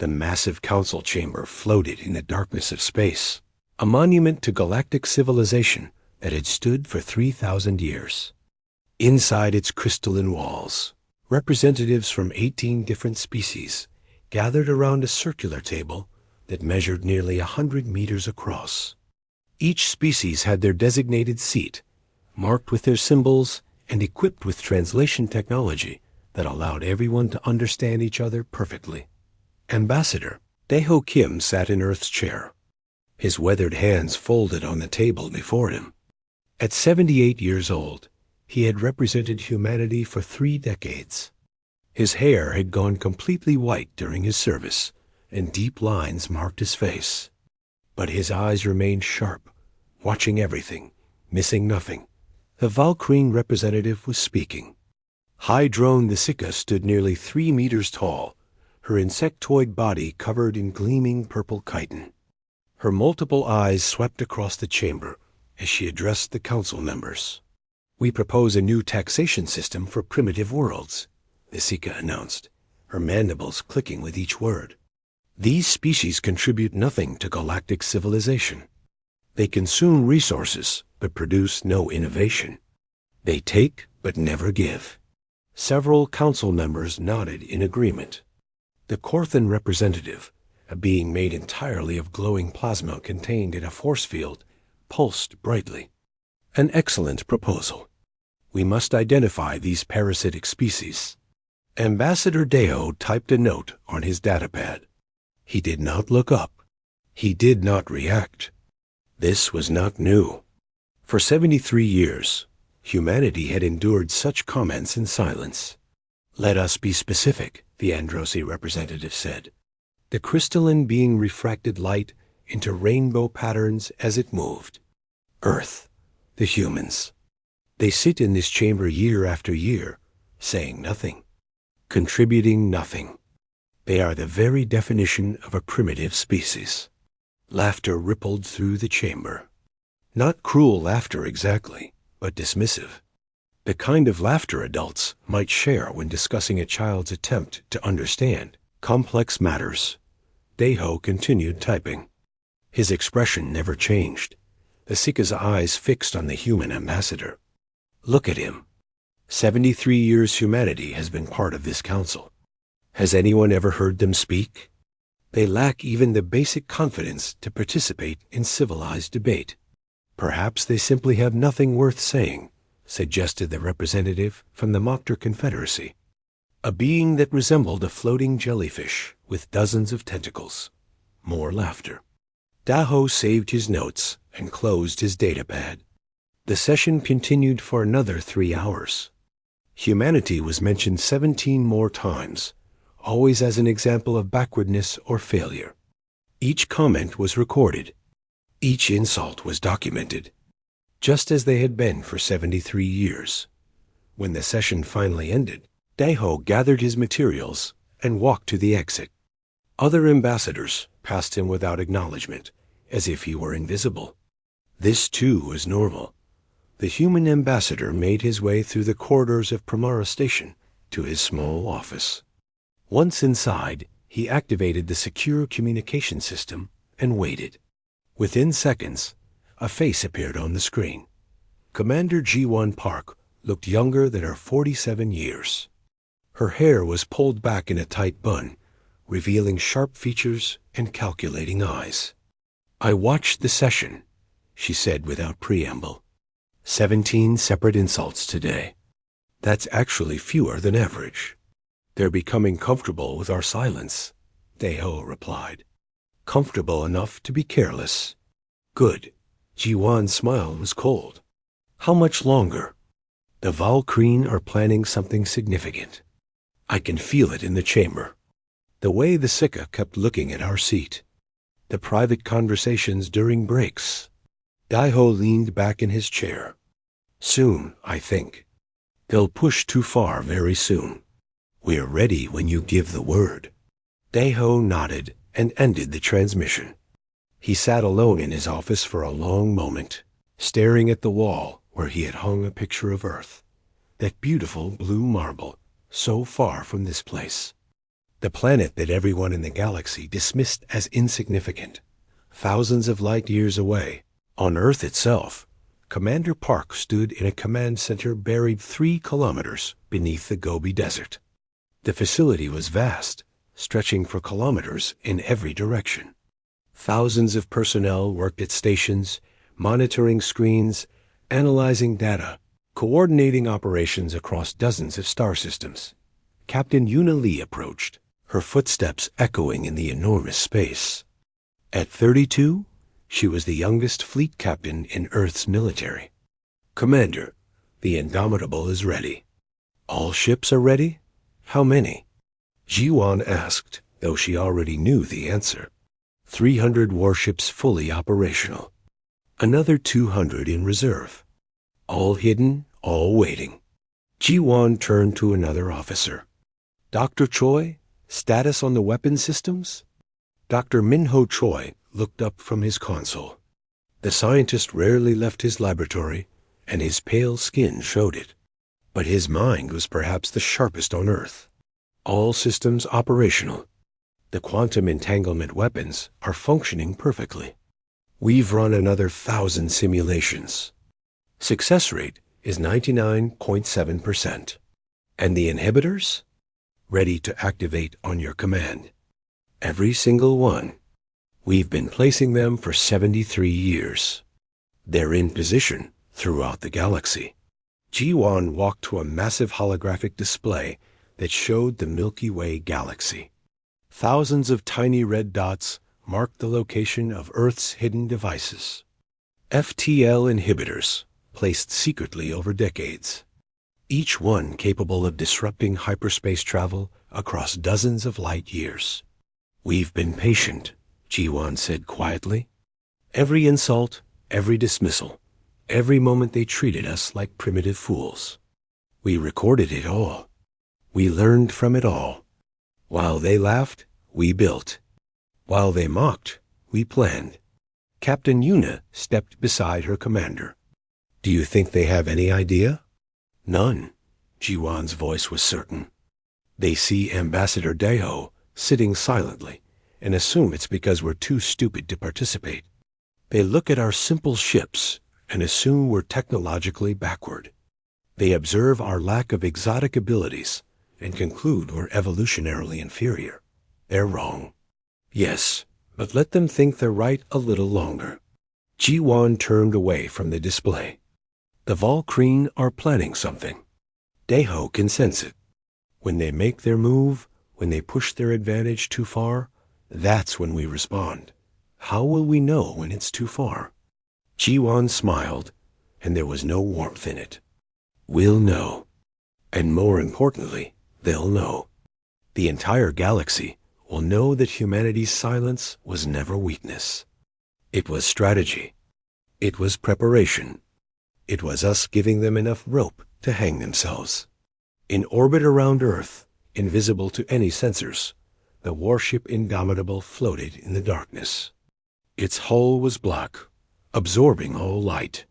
The massive council chamber floated in the darkness of space, a monument to galactic civilization that had stood for 3,000 years. Inside its crystalline walls, representatives from 18 different species gathered around a circular table that measured nearly 100 meters across. Each species had their designated seat, marked with their symbols and equipped with translation technology that allowed everyone to understand each other perfectly. Ambassador Daeho Kim sat in Earth's chair, his weathered hands folded on the table before him. At 78 years old, he had represented humanity for 3 decades. His hair had gone completely white during his service, and deep lines marked his face. But his eyes remained sharp, watching everything, missing nothing. The Valkyrian representative was speaking. High Drone the Sika stood nearly 3 meters tall, her insectoid body covered in gleaming purple chitin. Her multiple eyes swept across the chamber as she addressed the council members. "We propose a new taxation system for primitive worlds," the Sika announced, her mandibles clicking with each word. "These species contribute nothing to galactic civilization. They consume resources but produce no innovation. They take but never give." Several council members nodded in agreement. The Korthan representative, a being made entirely of glowing plasma contained in a force field, pulsed brightly. "An excellent proposal. We must identify these parasitic species." Ambassador Daeho typed a note on his datapad. He did not look up. He did not react. This was not new. For 73 years, humanity had endured such comments in silence. "Let us be specific," the Androsi representative said. The crystalline being refracted light into rainbow patterns as it moved. Earth, the humans. They sit in this chamber year after year, saying nothing, contributing nothing. They are the very definition of a primitive species. Laughter rippled through the chamber. Not cruel laughter exactly, but dismissive. The kind of laughter adults might share when discussing a child's attempt to understand complex matters. Daeho continued typing. His expression never changed, the Sika's eyes fixed on the human ambassador. "Look at him. 73 years humanity has been part of this council. Has anyone ever heard them speak? They lack even the basic confidence to participate in civilized debate. Perhaps they simply have nothing worth saying," suggested the representative from the Moktar Confederacy, a being that resembled a floating jellyfish with dozens of tentacles. More laughter. Daeho saved his notes and closed his datapad. The session continued for another 3 hours. Humanity was mentioned 17 more times, always as an example of backwardness or failure. Each comment was recorded. Each insult was documented, just as they had been for 73 years. When the session finally ended, Daeho gathered his materials and walked to the exit. Other ambassadors passed him without acknowledgement, as if he were invisible. This too was normal. The human ambassador made his way through the corridors of Primara Station to his small office. Once inside, he activated the secure communication system and waited. Within seconds, a face appeared on the screen. Commander Ji-won Park looked younger than her 47 years. Her hair was pulled back in a tight bun, revealing sharp features and calculating eyes. "I watched the session," she said without preamble. 17 separate insults today. That's actually fewer than average. They're becoming comfortable with our silence," Daeho replied. "Comfortable enough to be careless." "Good." Ji-won's smile was cold. "How much longer?" "The Valkyrian are planning something significant. I can feel it in the chamber. The way the Sika kept looking at our seat. The private conversations during breaks." Daeho leaned back in his chair. "Soon, I think. They'll push too far very soon. We're ready when you give the word." Daeho nodded and ended the transmission. He sat alone in his office for a long moment, staring at the wall where he had hung a picture of Earth, that beautiful blue marble, so far from this place. The planet that everyone in the galaxy dismissed as insignificant. Thousands of light years away, on Earth itself, Commander Park stood in a command center buried 3 kilometers beneath the Gobi Desert. The facility was vast, stretching for kilometers in every direction. Thousands of personnel worked at stations, monitoring screens, analyzing data, coordinating operations across dozens of star systems. Captain Yuna Lee approached, her footsteps echoing in the enormous space. At 32, she was the youngest fleet captain in Earth's military. "Commander, the Indomitable is ready." "All ships are ready? How many?" Ji-Wan asked, though she already knew the answer. 300 warships fully operational. Another 200 in reserve. All hidden, all waiting. Ji-Wan turned to another officer. "Dr. Choi, status on the weapon systems?" Dr. Minho Choi looked up from his console. The scientist rarely left his laboratory, and his pale skin showed it. But his mind was perhaps the sharpest on Earth. "All systems operational. The quantum entanglement weapons are functioning perfectly. We've run another 1,000 simulations. Success rate is 99.7%. And the inhibitors? Ready to activate on your command. Every single one. We've been placing them for 73 years. They're in position throughout the galaxy." Ji-Wan walked to a massive holographic display that showed the Milky Way galaxy. Thousands of tiny red dots marked the location of Earth's hidden devices. FTL inhibitors, placed secretly over decades. Each one capable of disrupting hyperspace travel across dozens of light years. "We've been patient," Ji-Wan said quietly. "Every insult, every dismissal, every moment they treated us like primitive fools. We recorded it all. We learned from it all. While they laughed, we built. While they mocked, we planned." Captain Yuna stepped beside her commander. "Do you think they have any idea?" "None," Ji-Wan's voice was certain. "They see Ambassador Deho sitting silently and assume it's because we're too stupid to participate. They look at our simple ships and assume we're technologically backward. They observe our lack of exotic abilities and conclude we're evolutionarily inferior. They're wrong. Yes, but let them think they're right a little longer." Ji-Wan turned away from the display. "The Valkyrie are planning something. Deho can sense it. When they make their move, when they push their advantage too far, that's when we respond. How will we know when it's too far?" Ji-Wan smiled, and there was no warmth in it. "We'll know. And more importantly, they'll know. The entire galaxy will know that humanity's silence was never weakness. It was strategy. It was preparation. It was us giving them enough rope to hang themselves." In orbit around Earth, invisible to any sensors, the warship Indomitable floated in the darkness. Its hull was black, absorbing all light.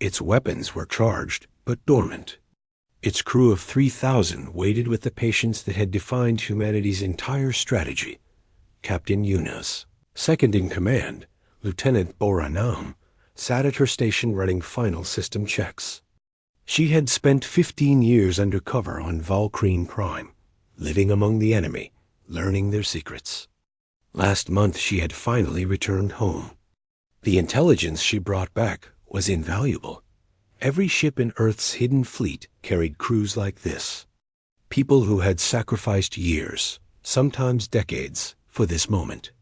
Its weapons were charged but dormant. Its crew of 3,000 waited with the patience that had defined humanity's entire strategy. Captain Yuna's second in command, Lieutenant Boranam, sat at her station running final system checks. She had spent 15 years undercover on Valkyrie Prime, living among the enemy, learning their secrets. Last month she had finally returned home. The intelligence she brought back was invaluable. Every ship in Earth's hidden fleet carried crews like this. People who had sacrificed years, sometimes decades, for this moment.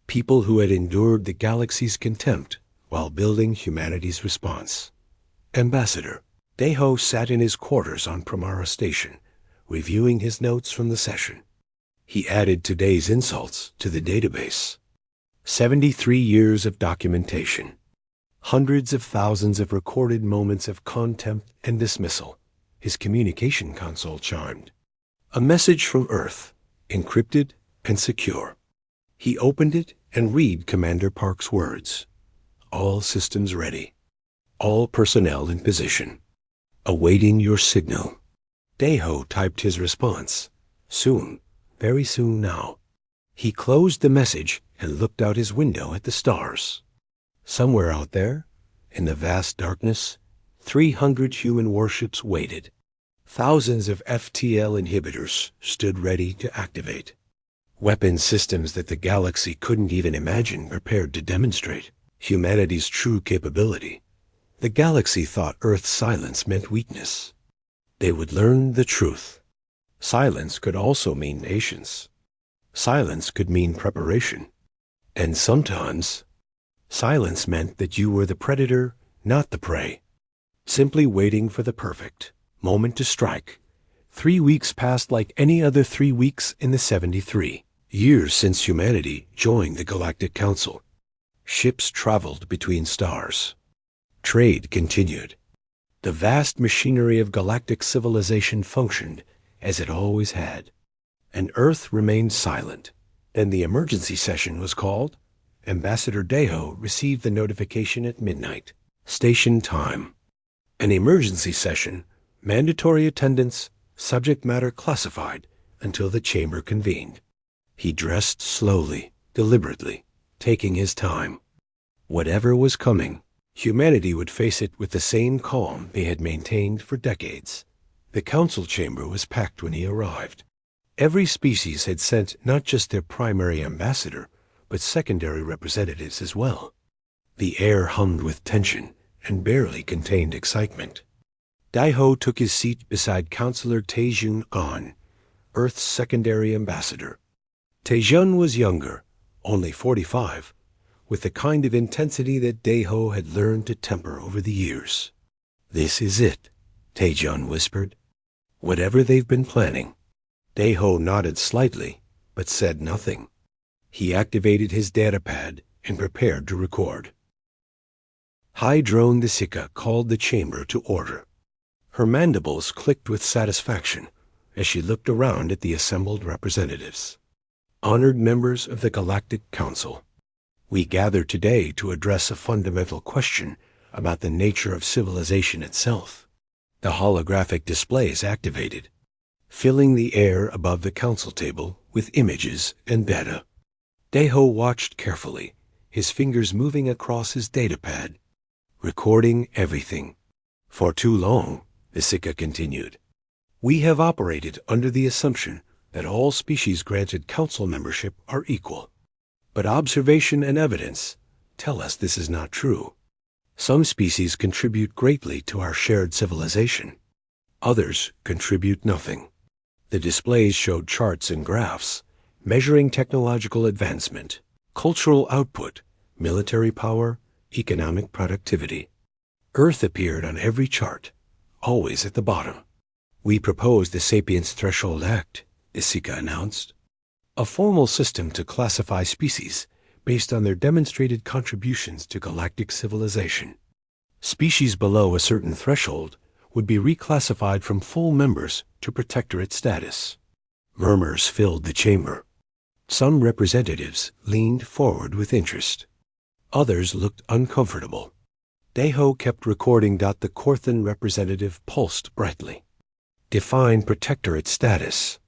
People who had endured the galaxy's contempt while building humanity's response. Ambassador Deho sat in his quarters on Primara Station, reviewing his notes from the session. He added today's insults to the database. 73 years of documentation. Hundreds of thousands of recorded moments of contempt and dismissal. His communication console chimed. A message from Earth, encrypted and secure. He opened it and read Commander Park's words. "All systems ready. All personnel in position. Awaiting your signal." Deho typed his response. Soon, very soon now. He closed the message and looked out his window at the stars. Somewhere out there, in the vast darkness, 300 human warships waited. Thousands of FTL inhibitors stood ready to activate. Weapon systems that the galaxy couldn't even imagine prepared to demonstrate humanity's true capability. The galaxy thought Earth's silence meant weakness. They would learn the truth. Silence could also mean patience. Silence could mean preparation. And sometimes, silence meant that you were the predator, not the prey. Simply waiting for the perfect moment to strike. 3 weeks passed like any other 3 weeks in the 73 years since humanity joined the Galactic Council. Ships traveled between stars. Trade continued. The vast machinery of galactic civilization functioned as it always had. And Earth remained silent. Then the emergency session was called. Ambassador Deho received the notification at midnight. Station time. An emergency session, mandatory attendance, subject matter classified until the chamber convened. He dressed slowly, deliberately, taking his time. Whatever was coming, humanity would face it with the same calm they had maintained for decades. The council chamber was packed when he arrived. Every species had sent not just their primary ambassador, but secondary representatives as well. The air hummed with tension and barely contained excitement. Daiho took his seat beside Counselor Taejun An, Earth's secondary ambassador. Taejun was younger, only 45, with the kind of intensity that Daiho had learned to temper over the years. "This is it," Taejun whispered. "Whatever they've been planning." Daiho nodded slightly, but said nothing. He activated his datapad and prepared to record. High Drone Desika called the chamber to order. Her mandibles clicked with satisfaction as she looked around at the assembled representatives. Honored members of the Galactic Council, we gather today to address a fundamental question about the nature of civilization itself. The holographic displays activated, filling the air above the council table with images and data. Daiho watched carefully, his fingers moving across his datapad, recording everything. For too long, Desika continued, we have operated under the assumption that all species granted council membership are equal. But observation and evidence tell us this is not true. Some species contribute greatly to our shared civilization. Others contribute nothing. The displays showed charts and graphs, measuring technological advancement, cultural output, military power, economic productivity. Earth appeared on every chart, always at the bottom. We proposed the Sapiens Threshold Act, Desika announced, a formal system to classify species based on their demonstrated contributions to galactic civilization. Species below a certain threshold would be reclassified from full members to protectorate status. Murmurs filled the chamber. Some representatives leaned forward with interest. Others looked uncomfortable. Daiho kept recording. The Korthan representative pulsed brightly. Define protectorate status.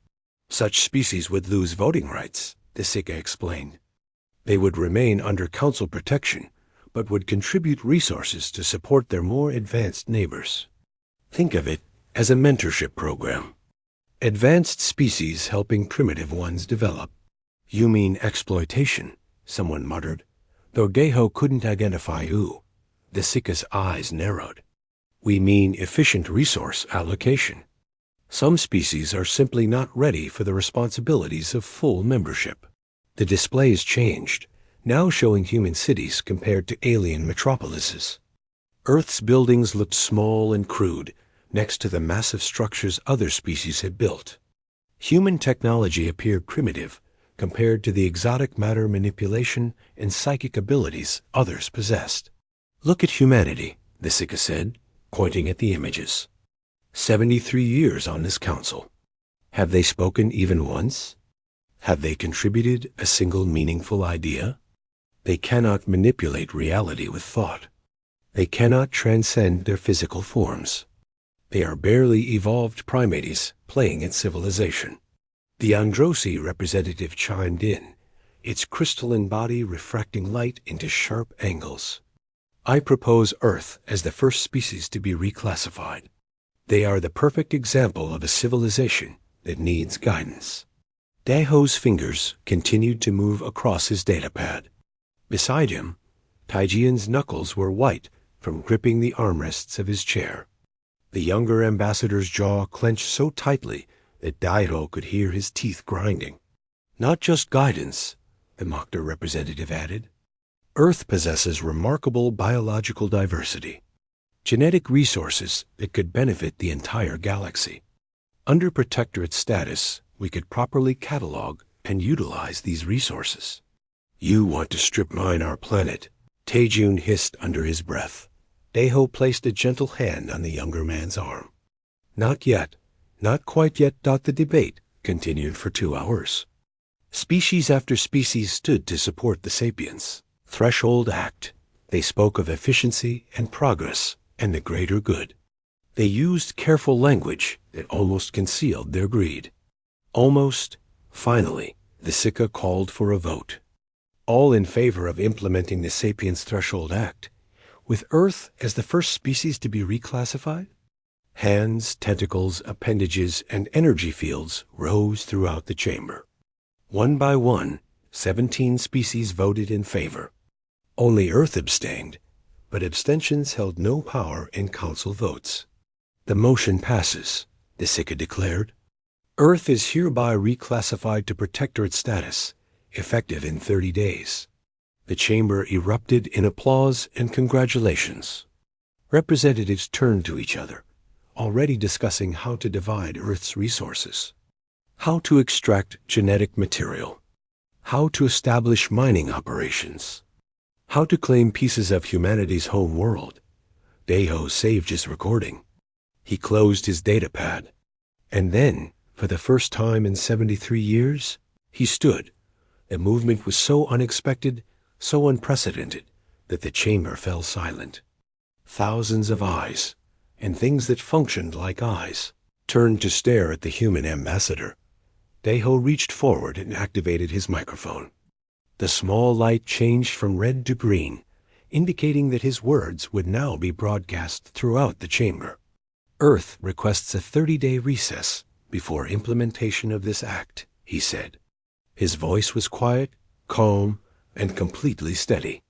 Such species would lose voting rights, Desika explained. They would remain under council protection, but would contribute resources to support their more advanced neighbors. Think of it as a mentorship program. Advanced species helping primitive ones develop. You mean exploitation, someone muttered. Though Daiho couldn't identify who, Desika's eyes narrowed. We mean efficient resource allocation. Some species are simply not ready for the responsibilities of full membership. The displays changed, now showing human cities compared to alien metropolises. Earth's buildings looked small and crude next to the massive structures other species had built. Human technology appeared primitive compared to the exotic matter manipulation and psychic abilities others possessed. Look at humanity, Desika said, pointing at the images. 73 years on this council. Have they spoken even once? Have they contributed a single meaningful idea? They cannot manipulate reality with thought. They cannot transcend their physical forms. They are barely evolved primates playing at civilization. The Androsi representative chimed in, its crystalline body refracting light into sharp angles. I propose Earth as the first species to be reclassified. They are the perfect example of a civilization that needs guidance. Daeho's fingers continued to move across his datapad. Beside him, Taijian's knuckles were white from gripping the armrests of his chair. The younger ambassador's jaw clenched so tightly that Daeho could hear his teeth grinding. Not just guidance, the Mokta representative added. Earth possesses remarkable biological diversity, genetic resources that could benefit the entire galaxy. Under protectorate status, we could properly catalog and utilize these resources. You want to strip mine our planet, Taejun hissed under his breath. Daeho placed a gentle hand on the younger man's arm. Not yet, not quite yet. The debate continued for 2 hours. Species after species stood to support the sapiens. Threshold Act. They spoke of efficiency and progress and the greater good. They used careful language that almost concealed their greed. Almost, finally, the Sika called for a vote. All in favor of implementing the Sapiens Threshold Act, with Earth as the first species to be reclassified? Hands, tentacles, appendages, and energy fields rose throughout the chamber. One by one, 17 species voted in favor. Only Earth abstained, but abstentions held no power in council votes. The motion passes, the Sika declared. Earth is hereby reclassified to protectorate status, effective in 30 days. The chamber erupted in applause and congratulations. Representatives turned to each other, already discussing how to divide Earth's resources, how to extract genetic material, how to establish mining operations, how to claim pieces of humanity's home world. Daeho saved his recording. He closed his datapad. And then, for the first time in 73 years, he stood. The movement was so unexpected, so unprecedented, that the chamber fell silent. Thousands of eyes, and things that functioned like eyes, turned to stare at the human ambassador. Daeho reached forward and activated his microphone. The small light changed from red to green, indicating that his words would now be broadcast throughout the chamber. Earth requests a 30-day recess before implementation of this act, he said. His voice was quiet, calm, and completely steady,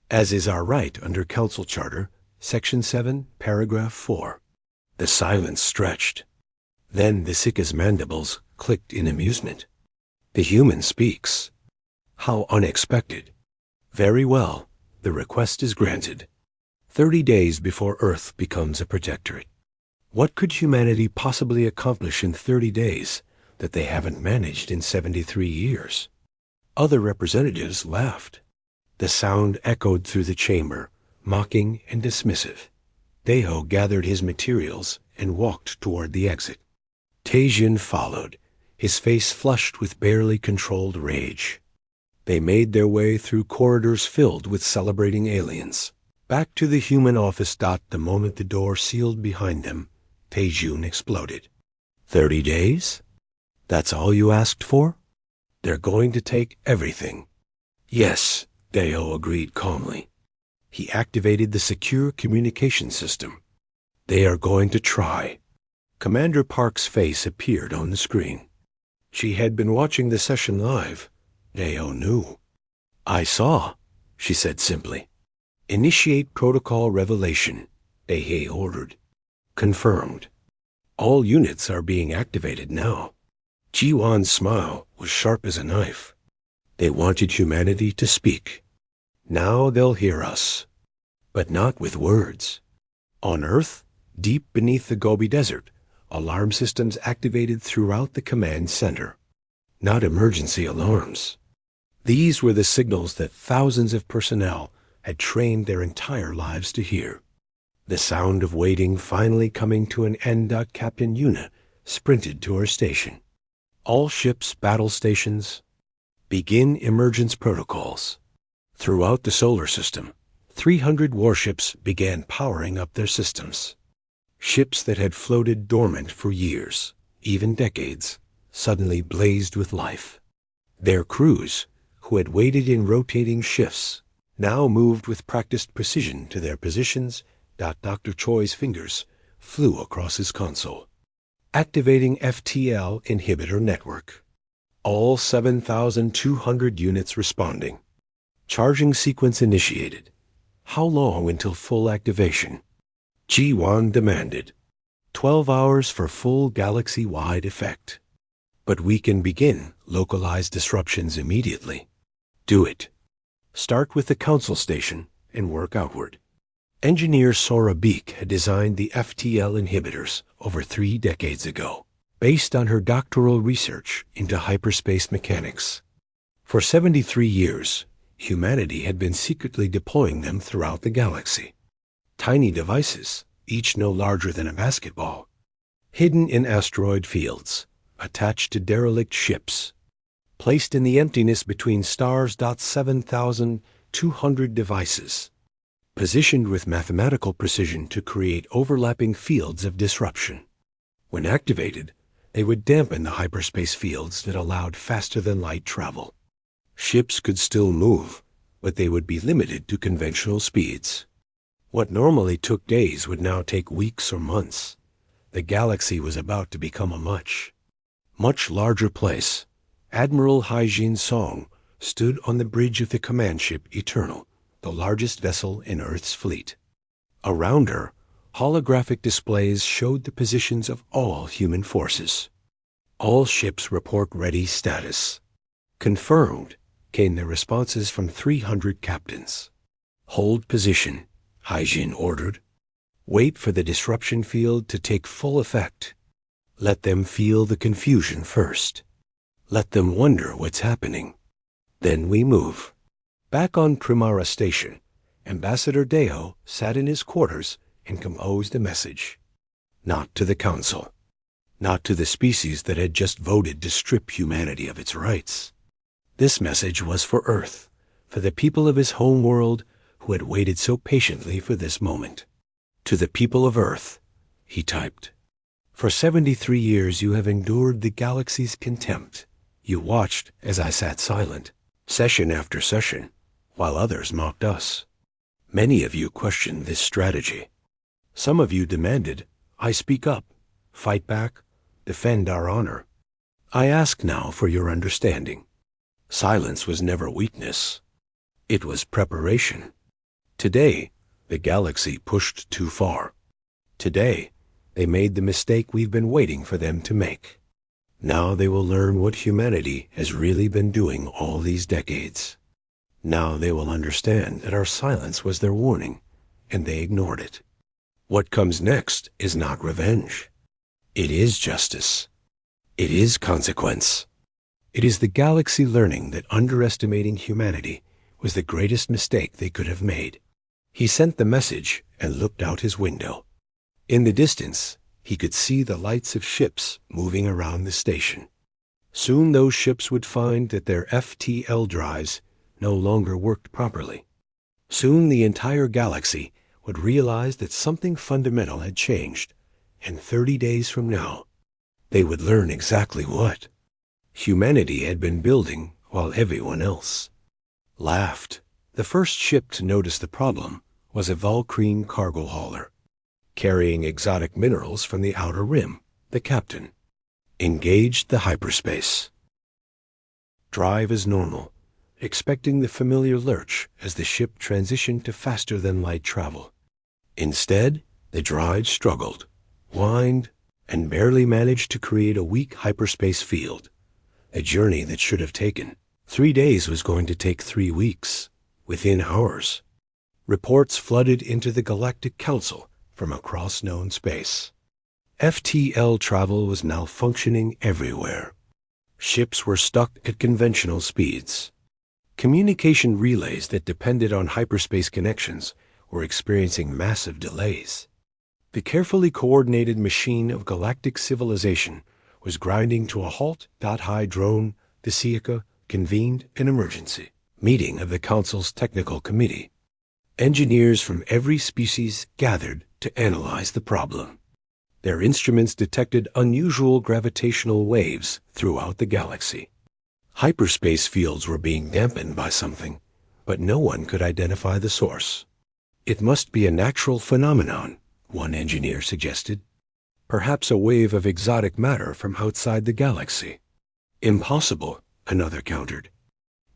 as is our right under Council Charter, Section 7, Paragraph 4. The silence stretched. Then the Sika's mandibles clicked in amusement. The human speaks. How unexpected. Very well, the request is granted. 30 days before Earth becomes a protectorate. What could humanity possibly accomplish in 30 days that they haven't managed in 73 years? Other representatives laughed. The sound echoed through the chamber, mocking and dismissive. Daeho gathered his materials and walked toward the exit. Taejin followed, his face flushed with barely controlled rage. They made their way through corridors filled with celebrating aliens. Back to the human office. The moment the door sealed behind them, Taejun exploded. 30 days? That's all you asked for? They're going to take everything. Yes, Daeho agreed calmly. He activated the secure communication system. They are going to try. Commander Park's face appeared on the screen. She had been watching the session live. Daeho knew. I saw, she said simply. Initiate protocol revelation, Daeho ordered. Confirmed. All units are being activated now. Ji-Wan's smile was sharp as a knife. They wanted humanity to speak. Now they'll hear us. But not with words. On Earth, deep beneath the Gobi Desert, alarm systems activated throughout the command center. Not emergency alarms. These were the signals that thousands of personnel had trained their entire lives to hear. The sound of waiting finally coming to an end. Captain Yuna sprinted to her station. All ships, battle stations, begin emergence protocols. Throughout the solar system, 300 warships began powering up their systems. Ships that had floated dormant for years, even decades, suddenly blazed with life. Their crews, who had waited in rotating shifts, now moved with practiced precision to their positions. Dr. Choi's fingers flew across his console. Activating FTL inhibitor network. All 7,200 units responding. Charging sequence initiated. How long until full activation? G1 demanded. 12 hours for full galaxy-wide effect. But we can begin localized disruptions immediately. Do it. Start with the Council Station and work outward. Engineer Sora Beek had designed the FTL inhibitors over 3 decades ago, based on her doctoral research into hyperspace mechanics. For 73 years, humanity had been secretly deploying them throughout the galaxy. Tiny devices, each no larger than a basketball, hidden in asteroid fields, attached to derelict ships, placed in the emptiness between stars. 7,200 devices, positioned with mathematical precision to create overlapping fields of disruption. When activated, they would dampen the hyperspace fields that allowed faster-than-light travel. Ships could still move, but they would be limited to conventional speeds. What normally took days would now take weeks or months. The galaxy was about to become a much larger place. Admiral Haijin Song stood on the bridge of the command ship Eternal, the largest vessel in Earth's fleet. Around her, holographic displays showed the positions of all human forces. All ships report ready status. Confirmed, came the responses from 300 captains. Hold position, Haijin ordered. Wait for the disruption field to take full effect. Let them feel the confusion first. Let them wonder what's happening. Then we move. Back on Primara Station, Ambassador Deo sat in his quarters and composed a message. Not to the Council. Not to the species that had just voted to strip humanity of its rights. This message was for Earth, for the people of his home world who had waited so patiently for this moment. To the people of Earth, he typed. For 73 years you have endured the galaxy's contempt. You watched as I sat silent, session after session, while others mocked us. Many of you questioned this strategy. Some of you demanded, I speak up, fight back, defend our honor. I ask now for your understanding. Silence was never weakness. It was preparation. Today, the galaxy pushed too far. Today, they made the mistake we've been waiting for them to make. Now they will learn what humanity has really been doing all these decades. Now they will understand that our silence was their warning, and they ignored it. What comes next is not revenge. It is justice. It is consequence. It is the galaxy learning that underestimating humanity was the greatest mistake they could have made. He sent the message and looked out his window. In the distance, he could see the lights of ships moving around the station. Soon those ships would find that their FTL drives no longer worked properly. Soon the entire galaxy would realize that something fundamental had changed, and 30 days from now, they would learn exactly what. Humanity had been building while everyone else laughed. The first ship to notice the problem was a Valkyrie cargo hauler, carrying exotic minerals from the outer rim. The captain engaged the hyperspace. Drive as normal, expecting the familiar lurch as the ship transitioned to faster-than-light travel. Instead, the drive struggled, whined, and barely managed to create a weak hyperspace field. A journey that should have taken 3 days was going to take 3 weeks, within hours. Reports flooded into the Galactic Council from across known space. FTL travel was now functioning everywhere. Ships were stuck at conventional speeds. Communication relays that depended on hyperspace connections were experiencing massive delays. The carefully coordinated machine of galactic civilization was grinding to a halt. High Drone, the Siaka, convened an emergency meeting of the Council's technical committee. Engineers from every species gathered to analyze the problem. Their instruments detected unusual gravitational waves throughout the galaxy. Hyperspace fields were being dampened by something, but no one could identify the source. It must be a natural phenomenon, one engineer suggested. Perhaps a wave of exotic matter from outside the galaxy. Impossible, another countered.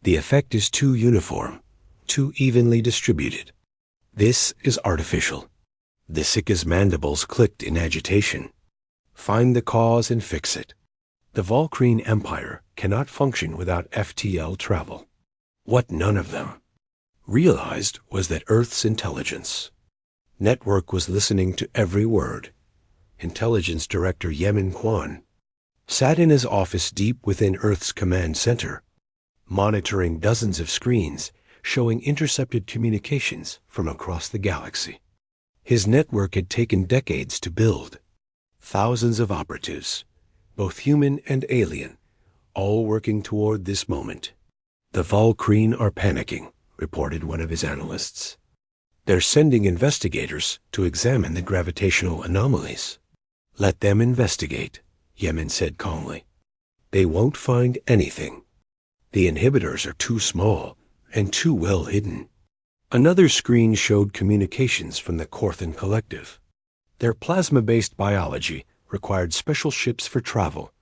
The effect is too uniform, too evenly distributed. This is artificial. The Sika's mandibles clicked in agitation. Find the cause and fix it. The Valkyrian Empire cannot function without FTL travel. What none of them realized was that Earth's intelligence network was listening to every word. Intelligence Director Yemin Kwan sat in his office deep within Earth's command center, monitoring dozens of screens showing intercepted communications from across the galaxy. His network had taken decades to build. Thousands of operatives, both human and alien, all working toward this moment. The Valkyrian are panicking, reported one of his analysts. They're sending investigators to examine the gravitational anomalies. Let them investigate, Yemin said calmly. They won't find anything. The inhibitors are too small and too well hidden. Another screen showed communications from the Korthan Collective. Their plasma-based biology required special ships for travel,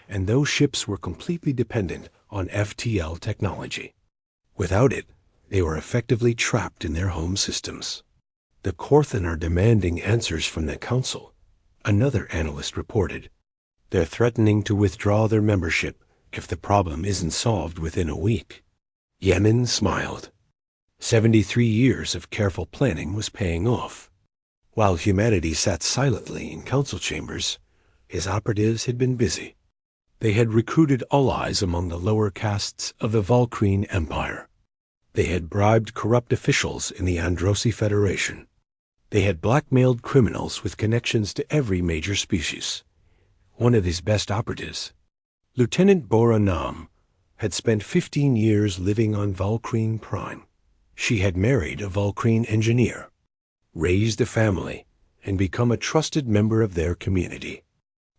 and those ships were completely dependent on FTL technology. Without it, they were effectively trapped in their home systems. The Korthan are demanding answers from the Council, another analyst reported. They're threatening to withdraw their membership if the problem isn't solved within a week. Yemin smiled. 73 years of careful planning was paying off. While humanity sat silently in council chambers, his operatives had been busy. They had recruited allies among the lower castes of the Valkyrian Empire. They had bribed corrupt officials in the Androsi Federation. They had blackmailed criminals with connections to every major species. One of his best operatives, Lieutenant Bora Nam, had spent 15 years living on Valkyrian Prime. She had married a Valkyrian engineer, raised a family, and become a trusted member of their community,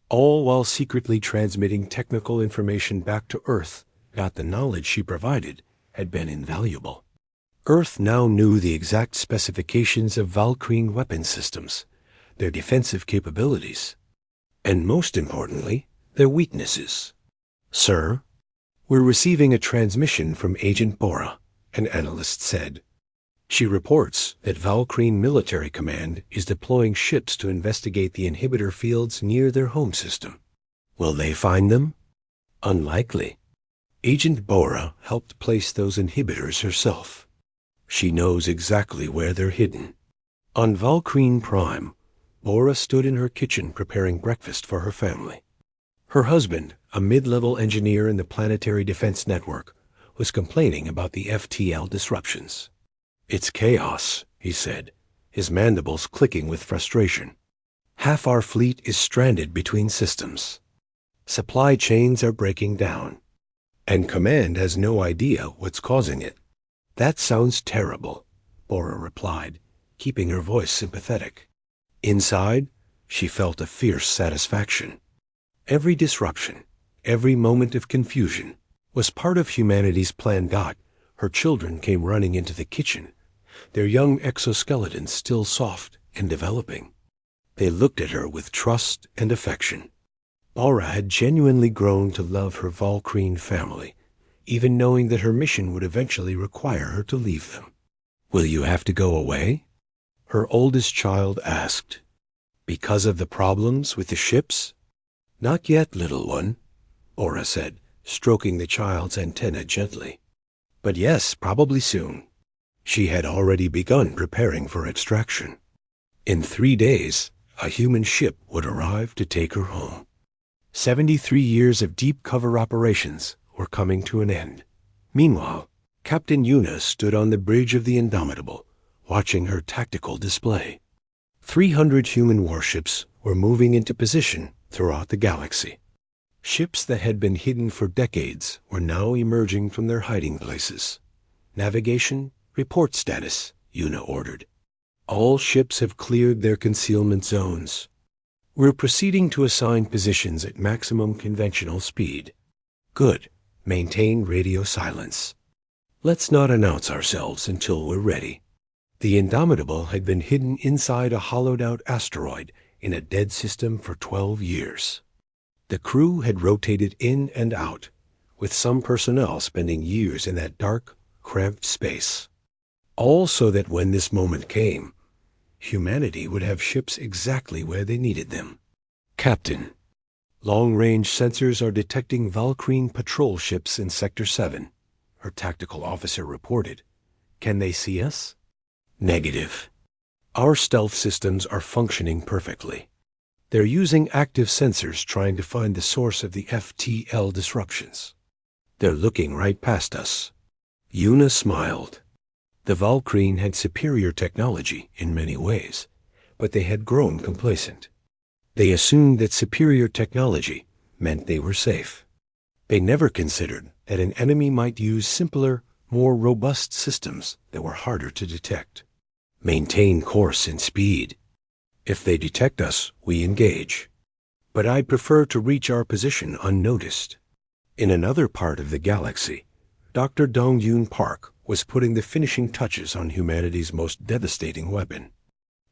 all while secretly transmitting technical information back to Earth that the knowledge she provided had been invaluable. Earth now knew the exact specifications of Valkyrian weapon systems, their defensive capabilities, and most importantly, their weaknesses. Sir, we're receiving a transmission from Agent Bora, an analyst said. She reports that Valkyrian Military Command is deploying ships to investigate the inhibitor fields near their home system. Will they find them? Unlikely. Agent Bora helped place those inhibitors herself. She knows exactly where they're hidden. On Valkyrian Prime, Bora stood in her kitchen preparing breakfast for her family. Her husband, a mid-level engineer in the Planetary Defense Network, was complaining about the FTL disruptions. It's chaos, he said, his mandibles clicking with frustration. Half our fleet is stranded between systems. Supply chains are breaking down, and Command has no idea what's causing it. That sounds terrible, Bora replied, keeping her voice sympathetic. Inside, she felt a fierce satisfaction. Every disruption, every moment of confusion, was part of humanity's plan. Her children came running into the kitchen, their young exoskeletons still soft and developing. They looked at her with trust and affection. Bora had genuinely grown to love her Valkyrian family, even knowing that her mission would eventually require her to leave them. Will you have to go away? Her oldest child asked. Because of the problems with the ships? Not yet, little one, Bora said, stroking the child's antenna gently. But yes, probably soon. She had already begun preparing for extraction. In 3 days, a human ship would arrive to take her home. 73 years of deep cover operations were coming to an end. Meanwhile, Captain Yuna stood on the bridge of the Indomitable, watching her tactical display. 300 human warships were moving into position throughout the galaxy. Ships that had been hidden for decades were now emerging from their hiding places. Navigation, report status, Yuna ordered. All ships have cleared their concealment zones. We're proceeding to assign positions at maximum conventional speed. Good. Maintain radio silence. Let's not announce ourselves until we're ready. The Indomitable had been hidden inside a hollowed-out asteroid in a dead system for 12 years. The crew had rotated in and out, with some personnel spending years in that dark, cramped space. All so that when this moment came, humanity would have ships exactly where they needed them. Captain, long-range sensors are detecting Valkyrie patrol ships in Sector 7, her tactical officer reported. Can they see us? Negative. Our stealth systems are functioning perfectly. They're using active sensors trying to find the source of the FTL disruptions. They're looking right past us. Yuna smiled. The Valkyrie had superior technology in many ways, but they had grown complacent. They assumed that superior technology meant they were safe. They never considered that an enemy might use simpler, more robust systems that were harder to detect. Maintain course and speed. If they detect us, we engage. But I'd prefer to reach our position unnoticed. In another part of the galaxy, Dr. Dong-Yoon Park was putting the finishing touches on humanity's most devastating weapon.